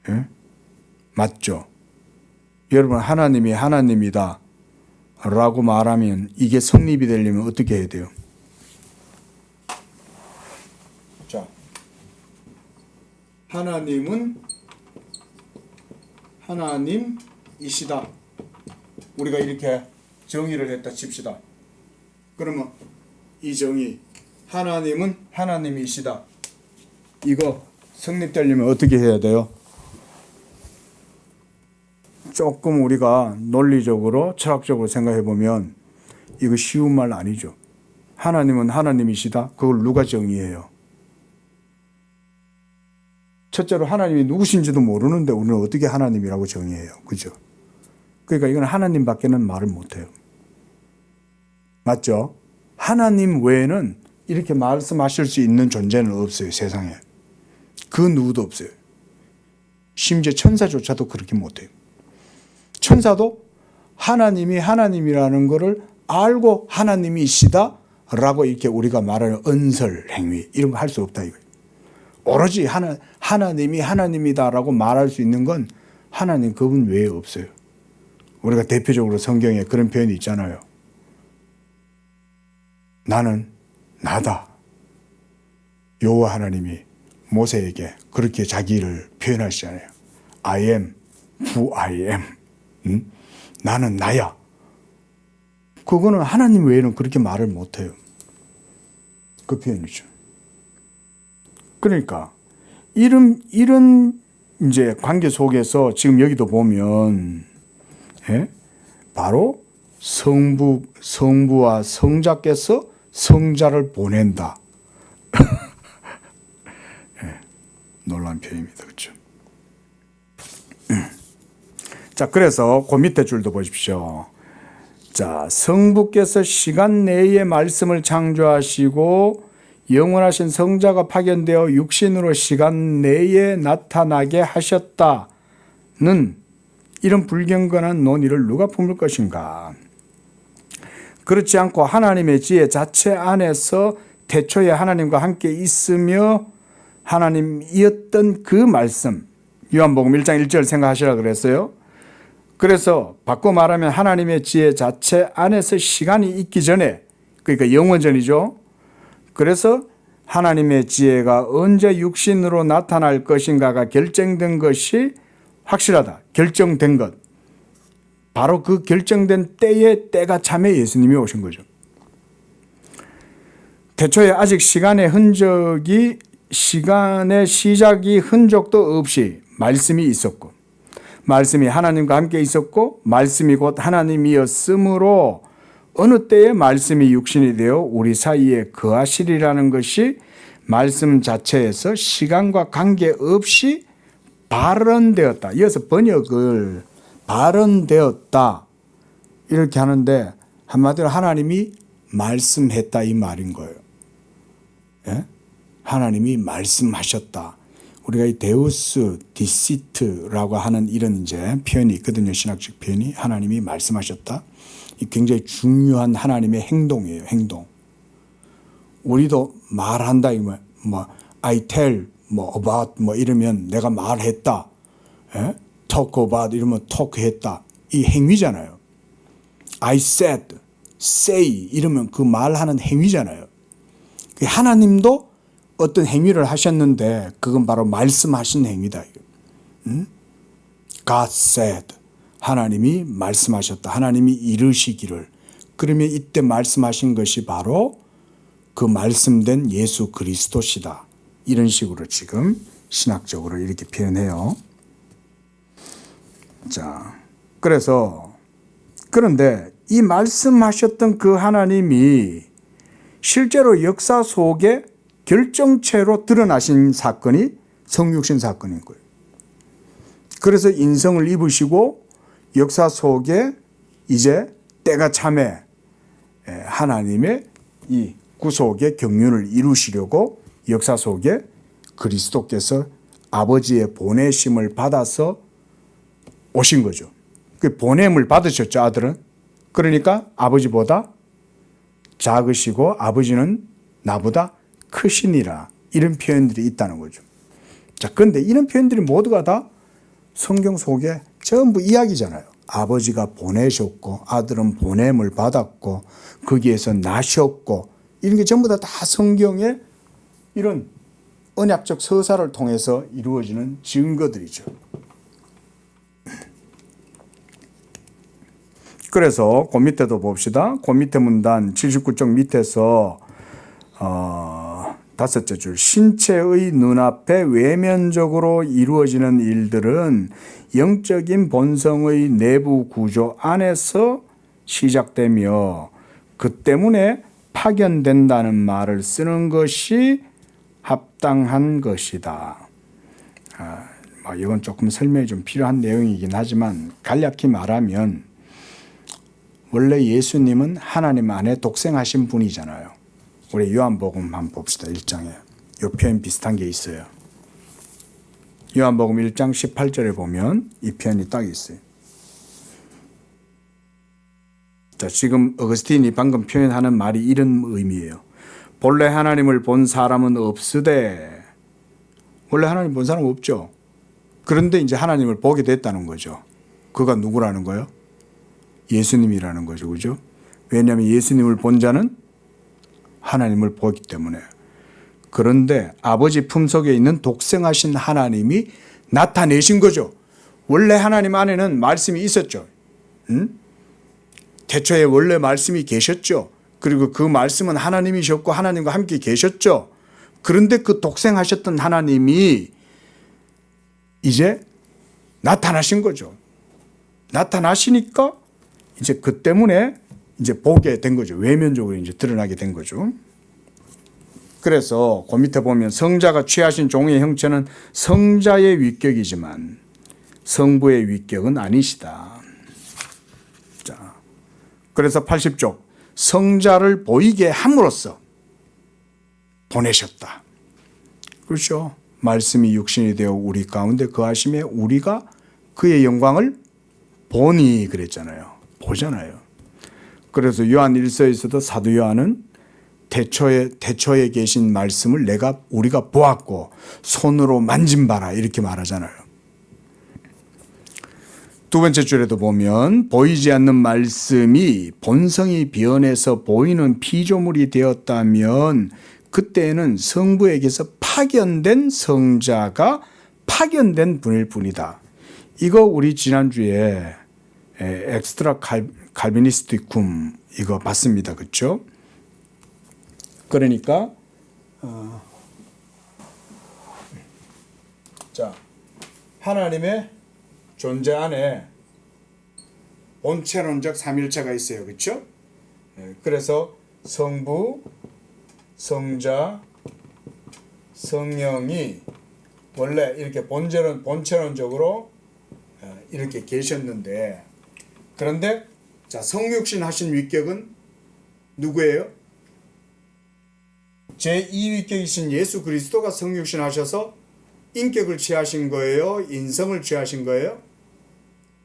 예? 맞죠? 여러분 하나님이 하나님이다 라고 말하면 이게 성립이 되려면 어떻게 해야 돼요? 자, 하나님은 하나님이시다. 우리가 이렇게 정의를 했다 칩시다. 그러면 이 정의 하나님은 하나님이시다. 이거 성립되려면 어떻게 해야 돼요? 조금 우리가 논리적으로 철학적으로 생각해 보면 이거 쉬운 말 아니죠. 하나님은 하나님이시다. 그걸 누가 정의해요? 첫째로 하나님이 누구신지도 모르는데 우리는 어떻게 하나님이라고 정의해요? 그죠? 그러니까 이건 하나님밖에는 말을 못해요. 맞죠? 하나님 외에는 이렇게 말씀하실 수 있는 존재는 없어요. 세상에. 그 누구도 없어요. 심지어 천사조차도 그렇게 못해요. 천사도 하나님이 하나님이라는 것을 알고 하나님이시다 라고 이렇게 우리가 말하는 언설 행위 이런 거 할 수 없다 이거예요. 오로지 하나님이 하나님이다라고 말할 수 있는 건 하나님 그분 외에 없어요. 우리가 대표적으로 성경에 그런 표현이 있잖아요. 나는 나다. 여호와 하나님이 모세에게 그렇게 자기를 표현하시잖아요. I am who I am. 나는 나야. 그거는 하나님 외에는 그렇게 말을 못해요. 그 표현이죠. 그러니까 이런 이제 관계 속에서 지금 여기도 보면 바로 성부와 성자께서 성자를 보낸다. 놀라운 표현입니다. 그렇죠? 자, 그래서 그 밑에 줄도 보십시오. 자, 성부께서 시간 내에 말씀을 창조하시고 영원하신 성자가 파견되어 육신으로 시간 내에 나타나게 하셨다는 이런 불경건한 논의를 누가 품을 것인가? 그렇지 않고 하나님의 지혜 자체 안에서 태초에 하나님과 함께 있으며 하나님이었던 그 말씀, 요한복음 1장 1절 생각하시라 그랬어요. 그래서 바꿔 말하면 하나님의 지혜 자체 안에서 시간이 있기 전에, 그러니까 영원전이죠. 그래서 하나님의 지혜가 언제 육신으로 나타날 것인가가 결정된 것이 확실하다. 결정된 것. 바로 그 결정된 때가 참에 예수님이 오신 거죠. 태초에 아직 시간의 시작이 흔적도 없이 말씀이 있었고, 말씀이 하나님과 함께 있었고, 말씀이 곧 하나님이었으므로 어느 때에 말씀이 육신이 되어 우리 사이에 거하시리라는 것이 말씀 자체에서 시간과 관계없이 발언되었다. 이어서 번역을 발언되었다 이렇게 하는데 한마디로 하나님이 말씀했다 이 말인 거예요. 예? 하나님이 말씀하셨다. 우리가 이 데우스 디시트라고 하는 이런 이제 표현이 있거든요. 신학적 표현이 하나님이 말씀하셨다. 이 굉장히 중요한 하나님의 행동이에요. 행동. 우리도 말한다 이거 뭐 I tell 뭐 about 뭐 이러면 내가 말했다. 예? talk about 이러면 talk했다. 이 행위잖아요. I said, say 이러면 그 말하는 행위잖아요. 하나님도 어떤 행위를 하셨는데 그건 바로 말씀하신 행위다. God said. 하나님이 말씀하셨다. 하나님이 이르시기를. 그러면 이때 말씀하신 것이 바로 그 말씀된 예수 그리스도시다. 이런 식으로 지금 신학적으로 이렇게 표현해요. 자, 그런데 이 말씀하셨던 그 하나님이 실제로 역사 속에 결정체로 드러나신 사건이 성육신 사건인 거예요. 그래서 인성을 입으시고 역사 속에 이제 때가 참에 하나님의 이 구속의 경륜을 이루시려고 역사 속에 그리스도께서 아버지의 보내심을 받아서 오신 거죠. 그 보냄을 받으셨죠, 아들은. 그러니까 아버지보다 작으시고 아버지는 나보다 크시니라. 이런 표현들이 있다는 거죠. 자, 그런데 이런 표현들이 모두가 다 성경 속에 전부 이야기잖아요. 아버지가 보내셨고 아들은 보냄을 받았고 거기에서 나셨고 이런 게 전부 다 성경의 이런 언약적 서사를 통해서 이루어지는 증거들이죠. 그래서 그 밑에도 봅시다. 그 밑에 문단 79쪽 밑에서 다섯째 줄 신체의 눈앞에 외면적으로 이루어지는 일들은 영적인 본성의 내부 구조 안에서 시작되며 그 때문에 파견된다는 말을 쓰는 것이 합당한 것이다. 이건 조금 설명이 좀 필요한 내용이긴 하지만 간략히 말하면 원래 예수님은 하나님 안에 독생하신 분이잖아요. 우리 요한복음 한번 봅시다. 1장에. 이 표현 비슷한 게 있어요. 요한복음 1장 18절에 보면 이 표현이 딱 있어요. 자, 지금 어거스틴이 방금 표현하는 말이 이런 의미예요. 본래 하나님을 본 사람은 없으되, 원래 하나님 본 사람은 없죠. 그런데 이제 하나님을 보게 됐다는 거죠. 그가 누구라는 거예요? 예수님이라는 거죠. 그죠? 왜냐하면 예수님을 본 자는 하나님을 보기 때문에. 그런데 아버지 품속에 있는 독생하신 하나님이 나타내신 거죠. 원래 하나님 안에는 말씀이 있었죠. 태초에 원래 말씀이 계셨죠. 그리고 그 말씀은 하나님이셨고 하나님과 함께 계셨죠. 그런데 그 독생하셨던 하나님이 이제 나타나신 거죠. 나타나시니까 이제 그 때문에 이제 보게 된 거죠. 외면적으로 이제 드러나게 된 거죠. 그래서 그 밑에 보면 성자가 취하신 종의 형체는 성자의 위격이지만 성부의 위격은 아니시다. 자, 그래서 80쪽 성자를 보이게 함으로써 보내셨다. 그렇죠. 말씀이 육신이 되어 우리 가운데 거하심에 우리가 그의 영광을 보니 그랬잖아요. 보잖아요. 그래서 요한 1서에서도 사도 요한은 대초에 계신 말씀을 우리가 보았고 손으로 만진 바라 이렇게 말하잖아요. 두 번째 줄에도 보면 보이지 않는 말씀이 본성이 변해서 보이는 피조물이 되었다면 그때에는 성부에게서 파견된 성자가 파견된 분일 뿐이다. 이거 우리 지난주에 엑스트라 칼비니스티쿰 이거 봤습니다. 그렇죠? 그러니까 자, 하나님의 존재 안에 본체론적 삼일체가 있어요. 그렇죠? 그래서 성부, 성자, 성령이 원래 이렇게 본체론적으로 이렇게 계셨는데, 그런데 자, 성육신 하신 위격은 누구예요? 제2위격이신 예수 그리스도가 성육신 하셔서 인격을 취하신 거예요? 인성을 취하신 거예요?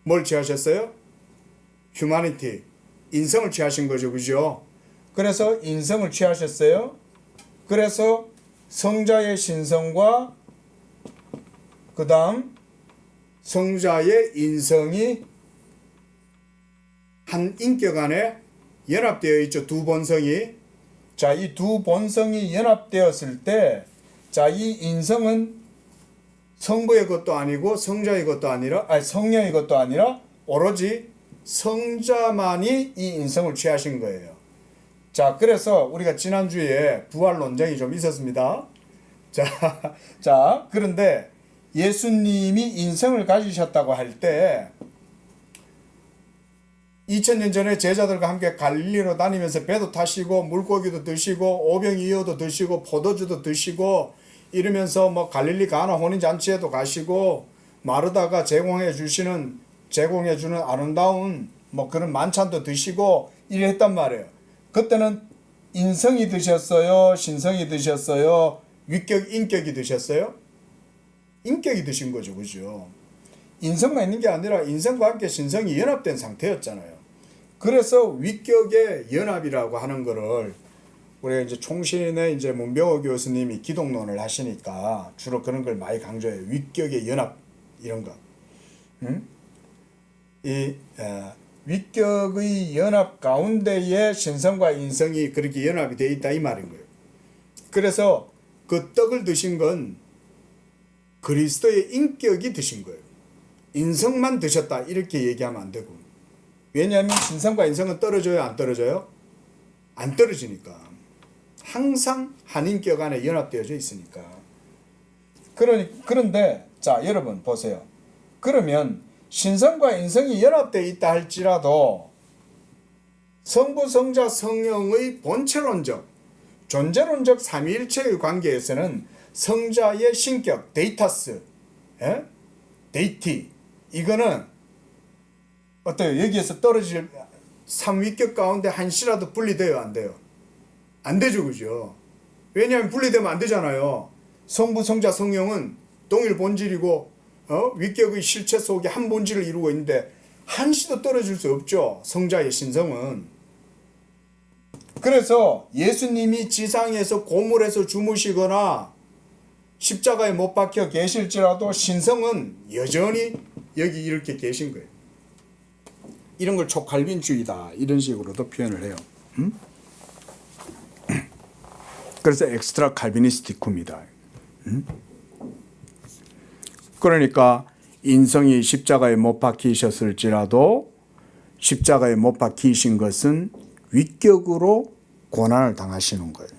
뭘 취하셨어요? 휴머니티, 인성을 취하신 거죠, 그죠? 그래서 인성을 취하셨어요. 그래서 성자의 신성과 그 다음 성자의 인성이 한 인격 안에 연합되어 있죠. 두 본성이. 자, 이 두 본성이 연합되었을 때, 자, 이 인성은 성부의 것도 아니고 성자의 것도 아니라, 성령의 것도 아니라 오로지 성자만이 이 인성을 취하신 거예요. 자, 그래서 우리가 지난주에 부활 논쟁이 좀 있었습니다. 자, 그런데 예수님이 인성을 가지셨다고 할 때 2000년 전에 제자들과 함께 갈릴리로 다니면서 배도 타시고 물고기도 드시고 오병이어도 드시고 포도주도 드시고 이러면서 뭐 갈릴리 가나 혼인잔치에도 가시고 마르다가 제공해 주는 아름다운 뭐 그런 만찬도 드시고 이래 했단 말이에요. 그때는 인성이 드셨어요? 신성이 드셨어요? 위격, 인격이 드셨어요? 인격이 드신 거죠. 그죠? 인성만 있는 게 아니라 인성과 함께 신성이 연합된 상태였잖아요. 그래서 위격의 연합이라고 하는 거를 우리가 이제 총신의 이제 문병호 교수님이 기독론을 하시니까 주로 그런 걸 많이 강조해요. 위격의 연합 이런 거. 위격의 연합 가운데에 신성과 인성이 그렇게 연합이 되어 있다 이 말인 거예요. 그래서 그 떡을 드신 건 그리스도의 인격이 드신 거예요. 인성만 드셨다 이렇게 얘기하면 안 되고. 왜냐하면 신성과 인성은 떨어져요, 안 떨어져요? 안 떨어지니까. 항상 한 인격 안에 연합되어져 있으니까. 그런데 자, 여러분 보세요. 그러면 신성과 인성이 연합되어 있다 할지라도 성부, 성자, 성령의 본체론적, 존재론적 삼위일체의 관계에서는 성자의 신격, 데이타스, 데이티, 이거는 어때요? 여기에서 떨어질 삼위격 가운데 한시라도 분리돼요, 안 돼요? 안 되죠, 그죠? 왜냐하면 분리되면 안 되잖아요. 성부, 성자, 성령은 동일 본질이고 위격의 실체 속에 한 본질을 이루고 있는데 한시도 떨어질 수 없죠, 성자의 신성은. 그래서 예수님이 지상에서 고물에서 주무시거나 십자가에 못 박혀 계실지라도 신성은 여전히 여기 이렇게 계신 거예요. 이런 걸 초칼빈주의다 이런 식으로도 표현을 해요. 그래서 엑스트라 칼비니스티쿠입니다. 그러니까 인성이 십자가에 못 박히셨을지라도 십자가에 못 박히신 것은 위격으로 고난을 당하시는 거예요.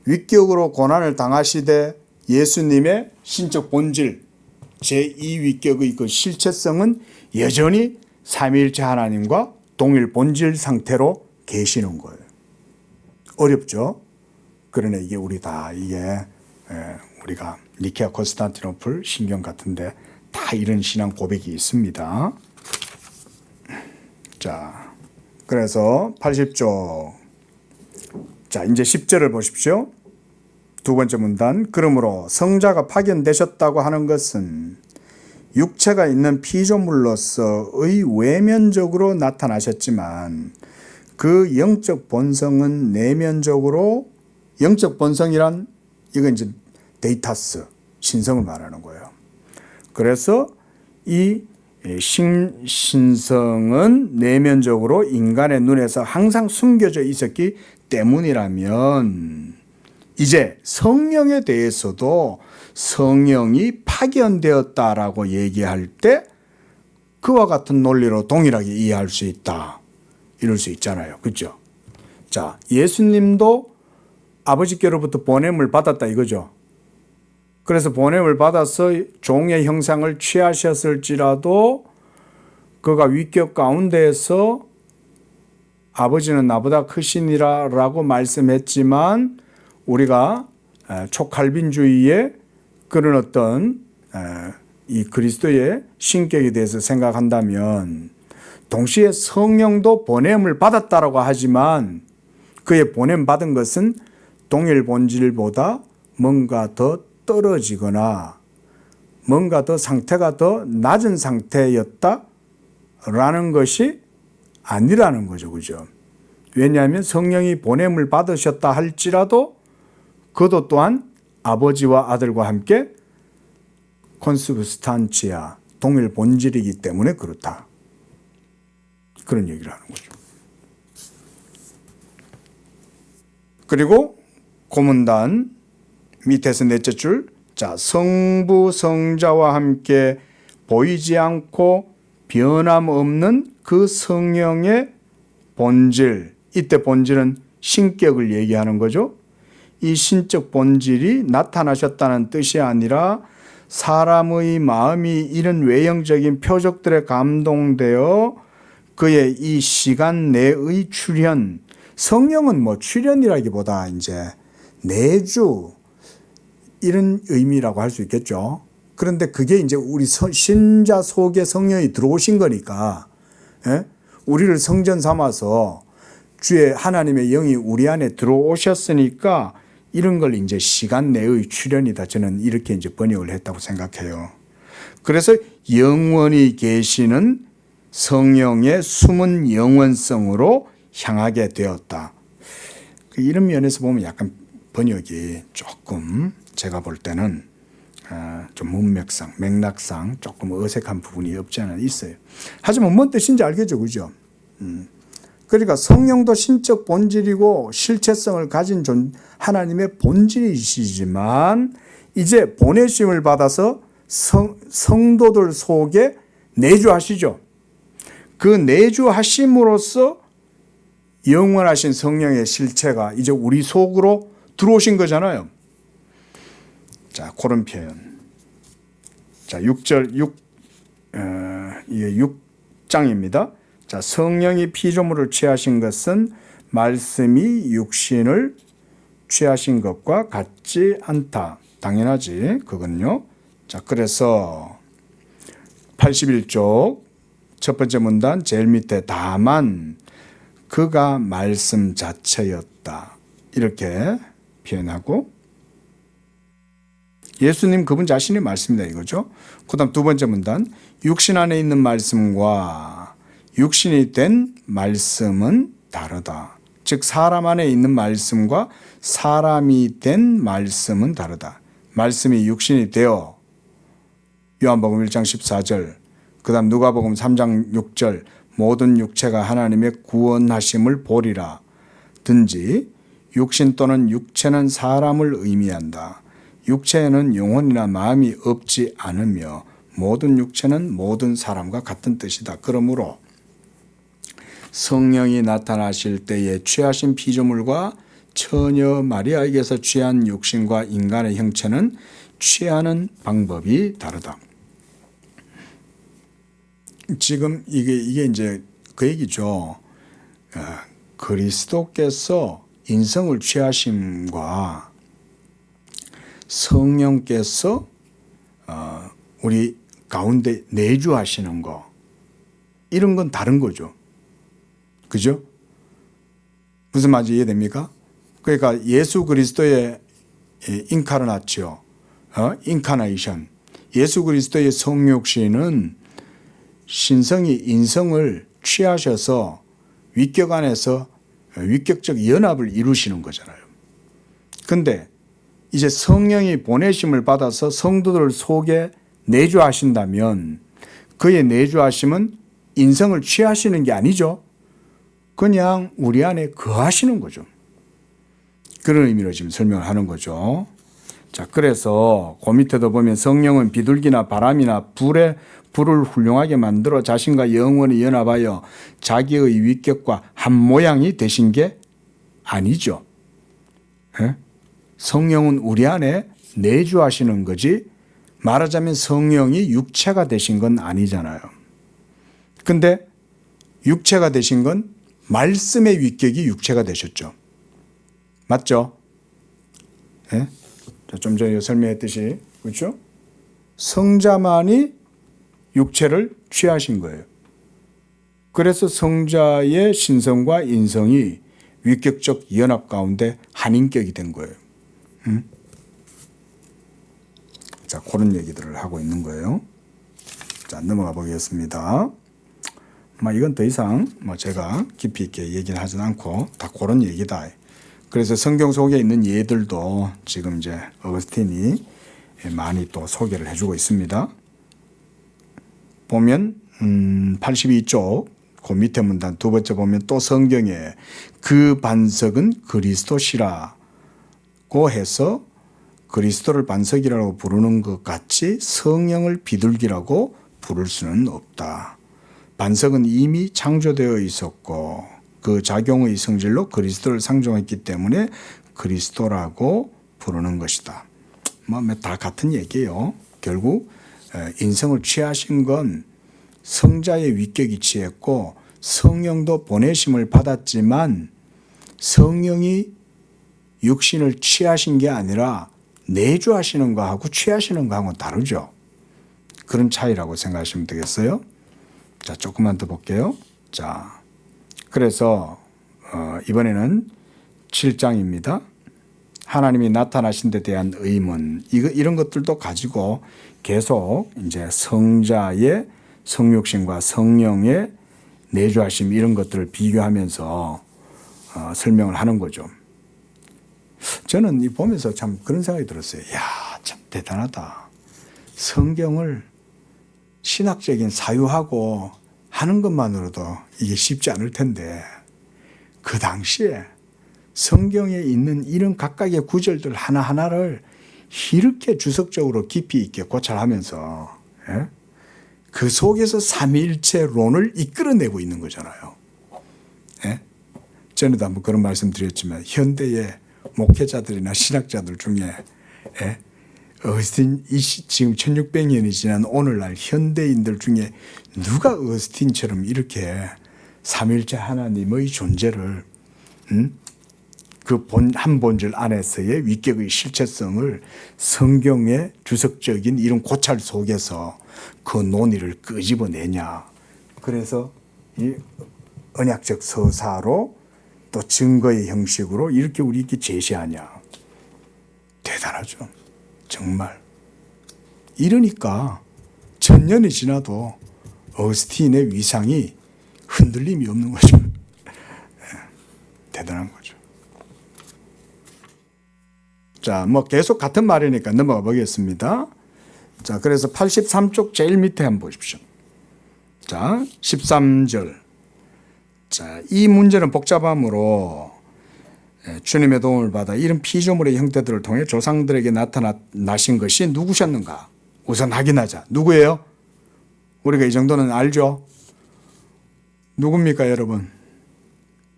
위격으로 고난을 당하시되 예수님의 신적 본질 제2위격의 그 실체성은 여전히 삼위일체 하나님과 동일 본질 상태로 계시는 거예요. 어렵죠? 그러나 이게 우리 다 우리가 니케아 콘스탄티노플 신경 같은데 다 이런 신앙 고백이 있습니다. 자, 그래서 80쪽. 자, 이제 10절을 보십시오. 두 번째 문단. 그러므로 성자가 파견되셨다고 하는 것은 육체가 있는 피조물로서의 외면적으로 나타나셨지만 그 영적 본성은 내면적으로, 영적 본성이란 이건 이제 데이타스, 신성을 말하는 거예요. 그래서 이 신성은 내면적으로 인간의 눈에서 항상 숨겨져 있었기 때문이라면 이제 성령에 대해서도 성령이 파견되었다라고 얘기할 때 그와 같은 논리로 동일하게 이해할 수 있다. 이럴 수 있잖아요. 그렇죠? 자, 예수님도 아버지께로부터 보냄을 받았다 이거죠. 그래서 보냄을 받아서 종의 형상을 취하셨을지라도 그가 위격 가운데에서 아버지는 나보다 크시니라 라고 말씀했지만 우리가 초칼빈주의의 그런 어떤 이 그리스도의 신격에 대해서 생각한다면 동시에 성령도 보냄을 받았다라고 하지만 그의 보냄 받은 것은 동일 본질보다 뭔가 더 떨어지거나 뭔가 더 상태가 더 낮은 상태였다라는 것이 아니라는 거죠. 그죠? 왜냐하면 성령이 보냄을 받으셨다 할지라도 그도 또한 아버지와 아들과 함께 콘스브스탄치아, 동일 본질이기 때문에 그렇다. 그런 얘기를 하는 거죠. 그리고 고문단 밑에서 넷째 줄, 자, 성부 성자와 함께 보이지 않고 변함없는 그 성령의 본질, 이때 본질은 신격을 얘기하는 거죠. 이 신적 본질이 나타나셨다는 뜻이 아니라 사람의 마음이 이런 외형적인 표적들에 감동되어 그의 이 시간 내의 출현, 성령은 뭐 출현이라기보다 이제 내주 이런 의미라고 할 수 있겠죠. 그런데 그게 이제 우리 신자 속에 성령이 들어오신 거니까, 예? 우리를 성전 삼아서 주의 하나님의 영이 우리 안에 들어오셨으니까 이런 걸 이제 시간 내의 출현이다. 저는 이렇게 이제 번역을 했다고 생각해요. 그래서 영원히 계시는 성령의 숨은 영원성으로 향하게 되었다. 이런 면에서 보면 약간 번역이 조금 제가 볼 때는 좀 문맥상, 맥락상 조금 어색한 부분이 없지 않아 있어요. 하지만 뭔 뜻인지 알겠죠, 그죠? 그러니까 성령도 신적 본질이고 실체성을 가진 하나님의 본질이시지만 이제 보내심을 받아서 성도들 속에 내주하시죠. 그 내주하심으로써 영원하신 성령의 실체가 이제 우리 속으로 들어오신 거잖아요. 자, 그런 표현. 자, 6절, 이게 6장입니다. 자, 성령이 피조물을 취하신 것은 말씀이 육신을 취하신 것과 같지 않다. 당연하지, 그건요. 자, 그래서 81쪽 첫 번째 문단 제일 밑에 다만 그가 말씀 자체였다. 이렇게 표현하고 예수님 그분 자신이 말씀이다 이거죠. 그 다음 두 번째 문단 육신 안에 있는 말씀과 육신이 된 말씀은 다르다. 즉 사람 안에 있는 말씀과 사람이 된 말씀은 다르다. 말씀이 육신이 되어 요한복음 1장 14절 그 다음 누가복음 3장 6절 모든 육체가 하나님의 구원하심을 보리라 든지 육신 또는 육체는 사람을 의미한다. 육체에는 영혼이나 마음이 없지 않으며 모든 육체는 모든 사람과 같은 뜻이다. 그러므로 성령이 나타나실 때에 취하신 피조물과 처녀 마리아에게서 취한 육신과 인간의 형체는 취하는 방법이 다르다. 지금 이게 이제 그 얘기죠. 그리스도께서 인성을 취하심과 성령께서 우리 가운데 내주하시는 거 이런 건 다른 거죠. 그죠? 무슨 말인지 이해됩니까? 그러니까 예수 그리스도의 인카르나치오, 인카나이션, 예수 그리스도의 성육신은 신성이 인성을 취하셔서 위격 안에서 위격적 연합을 이루시는 거잖아요. 근데 이제 성령이 보내심을 받아서 성도들 속에 내주하신다면 그의 내주하심은 인성을 취하시는 게 아니죠. 그냥 우리 안에 거하시는 거죠. 그런 의미로 지금 설명을 하는 거죠. 자, 그래서 그 밑에도 보면 성령은 비둘기나 바람이나 불을 훌륭하게 만들어 자신과 영원히 연합하여 자기의 위격과 한 모양이 되신 게 아니죠. 예? 성령은 우리 안에 내주하시는 거지 말하자면 성령이 육체가 되신 건 아니잖아요. 근데 육체가 되신 건 말씀의 위격이 육체가 되셨죠. 맞죠? 예? 좀 전에 설명했듯이 그렇죠? 성자만이 육체를 취하신 거예요. 그래서 성자의 신성과 인성이 위격적 연합 가운데 한 인격이 된 거예요. 자, 그런 얘기들을 하고 있는 거예요. 자, 넘어가 보겠습니다. 이건 더 이상 제가 깊이 있게 얘기를 하진 않고 다 그런 얘기다. 그래서 성경 속에 있는 예들도 지금 이제 어거스틴이 많이 또 소개를 해주고 있습니다. 보면 82쪽 그 밑에 문단 두 번째 보면 또 성경에 그 반석은 그리스도시라고 해서 그리스도를 반석이라고 부르는 것 같이 성령을 비둘기라고 부를 수는 없다. 반석은 이미 창조되어 있었고 그 작용의 성질로 그리스도를 상징했기 때문에 그리스도라고 부르는 것이다. 다 같은 얘기예요. 결국 인성을 취하신 건 성자의 위격이 취했고 성령도 보내심을 받았지만 성령이 육신을 취하신 게 아니라 내주하시는 거하고 취하시는 거하고는 다르죠. 그런 차이라고 생각하시면 되겠어요. 자, 조금만 더 볼게요. 자, 그래서 이번에는 7장입니다. 하나님이 나타나신 데 대한 의문, 이런 것들도 가지고 계속 이제 성자의 성육신과 성령의 내주하심 이런 것들을 비교하면서 설명을 하는 거죠. 저는 이 보면서 참 그런 생각이 들었어요. 야, 참 대단하다. 성경을 신학적인 사유하고 하는 것만으로도 이게 쉽지 않을 텐데 그 당시에 성경에 있는 이런 각각의 구절들 하나하나를 이렇게 주석적으로 깊이 있게 고찰하면서 그 속에서 삼위일체론을 이끌어내고 있는 거잖아요. 전에도 한번 그런 말씀 드렸지만 현대의 목회자들이나 신학자들 중에 어거스틴 지금 1600년이 지난 오늘날 현대인들 중에 누가 어거스틴처럼 이렇게 삼위일체 하나님의 존재를 그 한 본질 안에서의 위격의 실체성을 성경의 주석적인 이런 고찰 속에서 그 논의를 끄집어내냐. 그래서 이 언약적 서사로 또 증거의 형식으로 이렇게 우리에게 제시하냐. 대단하죠. 정말. 이러니까 천년이 지나도 어거스틴의 위상이 흔들림이 없는 거죠. 대단한 거죠. 자, 계속 같은 말이니까 넘어가 보겠습니다. 자, 그래서 83쪽 제일 밑에 한번 보십시오. 자, 13절. 자, 이 문제는 복잡함으로 주님의 도움을 받아 이런 피조물의 형태들을 통해 조상들에게 나타나신 것이 누구셨는가? 우선 확인하자. 누구예요? 우리가 이 정도는 알죠? 누굽니까, 여러분?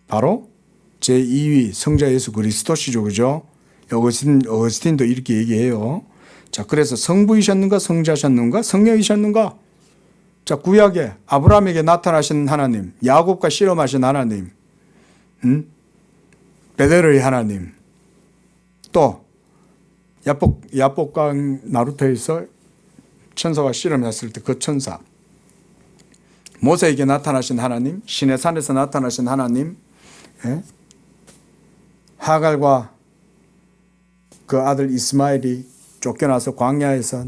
바로 제2위 성자 예수 그리스도시죠. 그죠? 어거스틴도 이렇게 얘기해요. 자, 그래서 성부이셨는가, 성자셨는가, 성령이셨는가? 자, 구약에 아브라함에게 나타나신 하나님, 야곱과 실험하신 하나님, 베델의 하나님, 또 야복강 나루터에서 천사와 실험했을 때 그 천사, 모세에게 나타나신 하나님, 시내산에서 나타나신 하나님, 하갈과 그 아들 이스마엘이 쫓겨나서 광야에서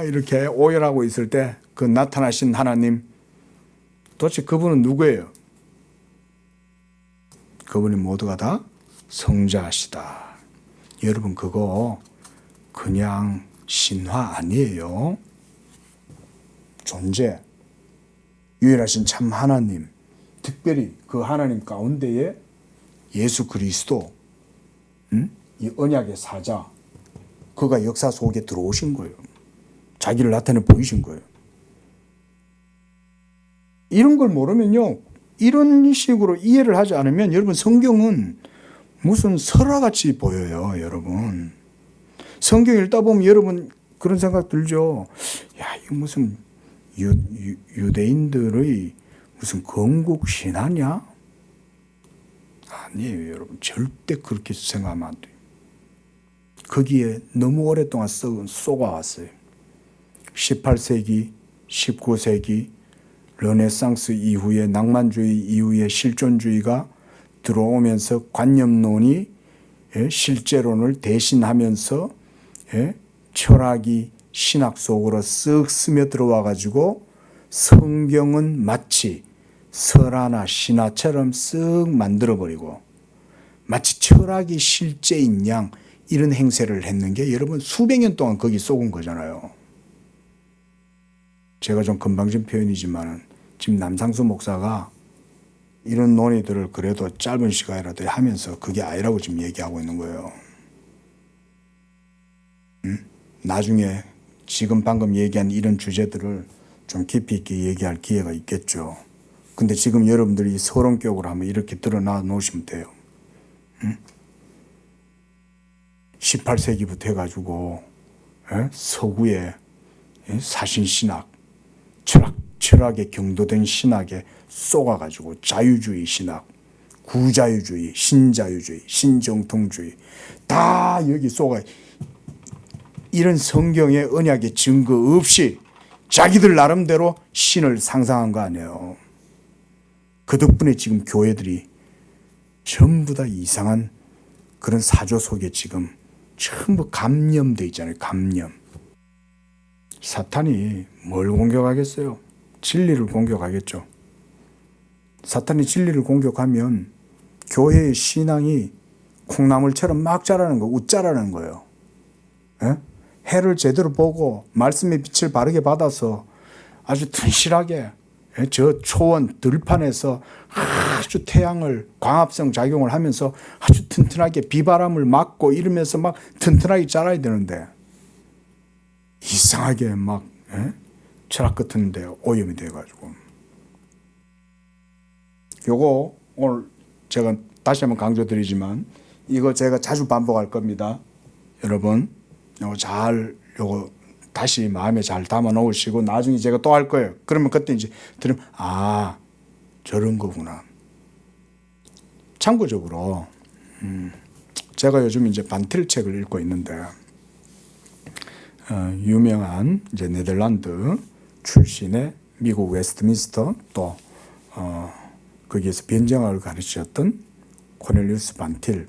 이렇게 오열하고 있을 때 그 나타나신 하나님, 도대체 그분은 누구예요? 그분이 모두가 다 성자시다. 여러분, 그거 그냥 신화 아니에요. 존재, 유일하신 참 하나님, 특별히 그 하나님 가운데에 예수 그리스도, 이 언약의 사자, 그가 역사 속에 들어오신 거예요. 자기를 나타내 보이신 거예요. 이런 걸 모르면요, 이런 식으로 이해를 하지 않으면 여러분 성경은 무슨 설화같이 보여요. 여러분 성경 읽다 보면 여러분 그런 생각 들죠. 야, 이거 무슨 유대인들의 무슨 건국 신화냐? 아니에요. 여러분 절대 그렇게 생각하면 안 돼요. 거기에 너무 오랫동안 쏘아왔어요. 18세기, 19세기 르네상스 이후에 낭만주의 이후에 실존주의가 들어오면서 관념론이 실제론을 대신하면서 철학이 신학 속으로 쓱 스며들어와 가지고 성경은 마치 설화나 신화처럼 쓱 만들어버리고 마치 철학이 실제인 양 이런 행세를 했는 게 여러분 수백 년 동안 거기 쏘은 거잖아요. 제가 좀 건방진 표현이지만 지금 남상수 목사가 이런 논의들을 그래도 짧은 시간이라도 하면서 그게 아니라고 지금 얘기하고 있는 거예요. 나중에 지금 방금 얘기한 이런 주제들을 좀 깊이 있게 얘기할 기회가 있겠죠. 근데 지금 여러분들이 서론격으로 한번 이렇게 드러나 놓으시면 돼요. 18세기부터 해가지고 서구의 사신신학, 철학에 경도된 신학에 쏘아가지고 자유주의 신학, 구자유주의, 신자유주의, 신정통주의 다 여기 쏘아 이런 성경의 언약의 증거 없이 자기들 나름대로 신을 상상한 거 아니에요. 그 덕분에 지금 교회들이 전부 다 이상한 그런 사조 속에 지금 전부 감염돼 있잖아요. 감염. 사탄이 뭘 공격하겠어요? 진리를 공격하겠죠. 사탄이 진리를 공격하면 교회의 신앙이 콩나물처럼 막 자라는 거, 웃자라는 거예요. 해를 제대로 보고 말씀의 빛을 바르게 받아서 아주 튼실하게 저 초원 들판에서 아주 태양을 광합성 작용을 하면서 아주 튼튼하게 비바람을 막고 이러면서 막 튼튼하게 자라야 되는데 이상하게 막 철학 같은 데 오염이 돼가지고 요거 오늘 제가 다시 한번 강조드리지만 이거 제가 자주 반복할 겁니다. 여러분 요거 다시 마음에 잘 담아 놓으시고 나중에 제가 또 할 거예요. 그러면 그때 이제 들으면 저런 거구나. 참고적으로 제가 요즘 이제 반틸 책을 읽고 있는데 유명한 이제 네덜란드 출신의 미국 웨스트민스터 또 거기에서 변정학을 가르치셨던 코넬리우스 반틸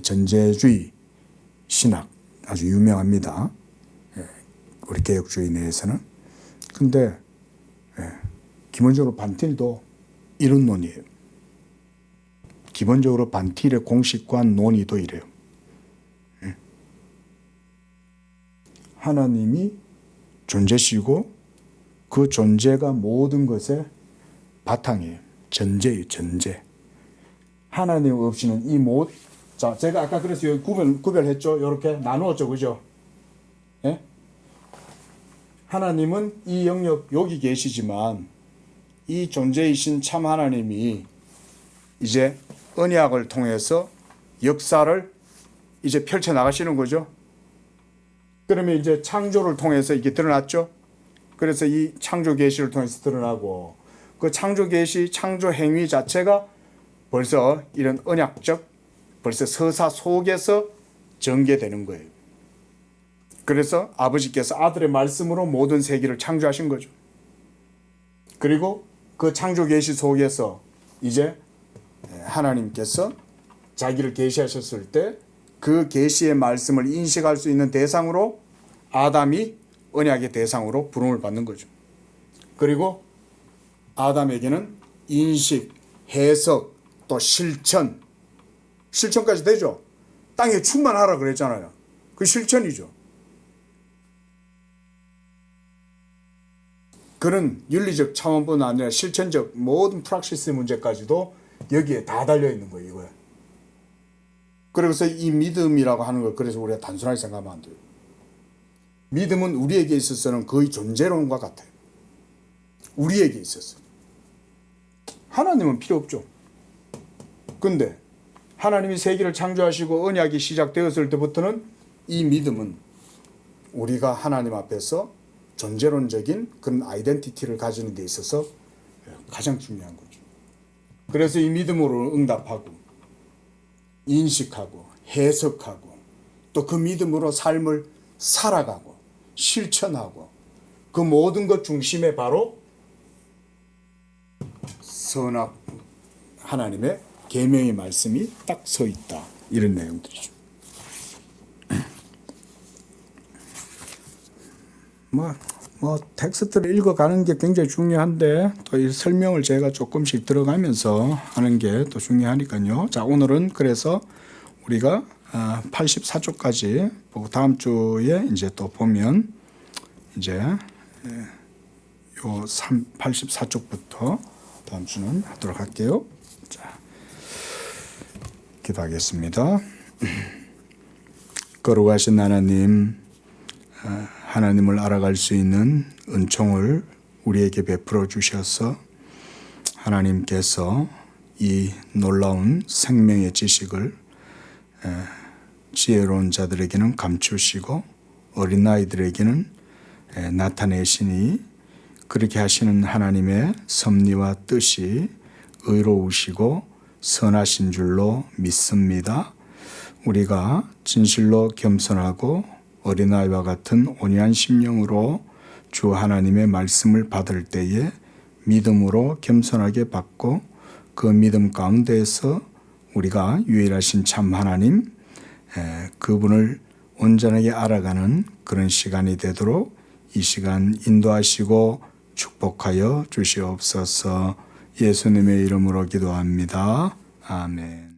전제주의 신학 아주 유명합니다. 우리 개혁주의 내에서는. 근데 기본적으로 반틸도 이런 논의예요. 기본적으로 반틸의 공식과 논의도 이래요. 하나님이 존재시고 그 존재가 모든 것의 바탕이에요. 전제예요. 전제. 하나님 없이는 자, 제가 아까 그래서 여기 구별했죠. 이렇게 나누었죠. 그죠? 예? 하나님은 이 영역 여기 계시지만 이 존재이신 참 하나님이 이제 언약을 통해서 역사를 이제 펼쳐 나가시는 거죠. 그러면 이제 창조를 통해서 이게 드러났죠. 그래서 이 창조 계시를 통해서 드러나고 그 창조 계시, 창조 행위 자체가 벌써 이런 언약적 벌써 서사 속에서 전개되는 거예요. 그래서 아버지께서 아들의 말씀으로 모든 세계를 창조하신 거죠. 그리고 그 창조 계시 속에서 이제 하나님께서 자기를 계시하셨을 때 그 계시의 말씀을 인식할 수 있는 대상으로 아담이 언약의 대상으로 부름을 받는 거죠. 그리고 아담에게는 인식, 해석, 또 실천까지 되죠. 땅에 충만하라 그랬잖아요. 그 실천이죠. 그런 윤리적 차원뿐 아니라 실천적 모든 프락시스 문제까지도 여기에 다 달려 있는 거예요. 이거야. 그래서 이 믿음이라고 하는 걸 그래서 우리가 단순하게 생각하면 안 돼요. 믿음은 우리에게 있어서는 거의 존재론과 같아요. 우리에게 있어서. 하나님은 필요 없죠. 근데 하나님이 세계를 창조하시고 언약이 시작되었을 때부터는 이 믿음은 우리가 하나님 앞에서 존재론적인 그런 아이덴티티를 가지는 데 있어서 가장 중요한 거죠. 그래서 이 믿음으로 응답하고 인식하고 해석하고 또 그 믿음으로 삶을 살아가고 실천하고 그 모든 것 중심에 바로 선악 하나님의 계명의 말씀이 딱 서 있다. 이런 내용들이죠. 뭐 텍스트를 읽어가는 게 굉장히 중요한데 또 이 설명을 제가 조금씩 들어가면서 하는 게 또 중요하니까요. 자, 오늘은 그래서 우리가 84쪽까지 보고 다음 주에 이제 또 보면 이제 요 84쪽부터 다음 주는 하도록 할게요. 자, 기도하겠습니다. 거룩하신 하나님, 하나님을 알아갈 수 있는 은총을 우리에게 베풀어 주셔서 하나님께서 이 놀라운 생명의 지식을 지혜로운 자들에게는 감추시고 어린아이들에게는 나타내시니 그렇게 하시는 하나님의 섭리와 뜻이 의로우시고 선하신 줄로 믿습니다. 우리가 진실로 겸손하고 어린아이와 같은 온유한 심령으로 주 하나님의 말씀을 받을 때에 믿음으로 겸손하게 받고 그 믿음 가운데에서 우리가 유일하신 참 하나님, 그분을 온전하게 알아가는 그런 시간이 되도록 이 시간 인도하시고 축복하여 주시옵소서. 예수님의 이름으로 기도합니다. 아멘.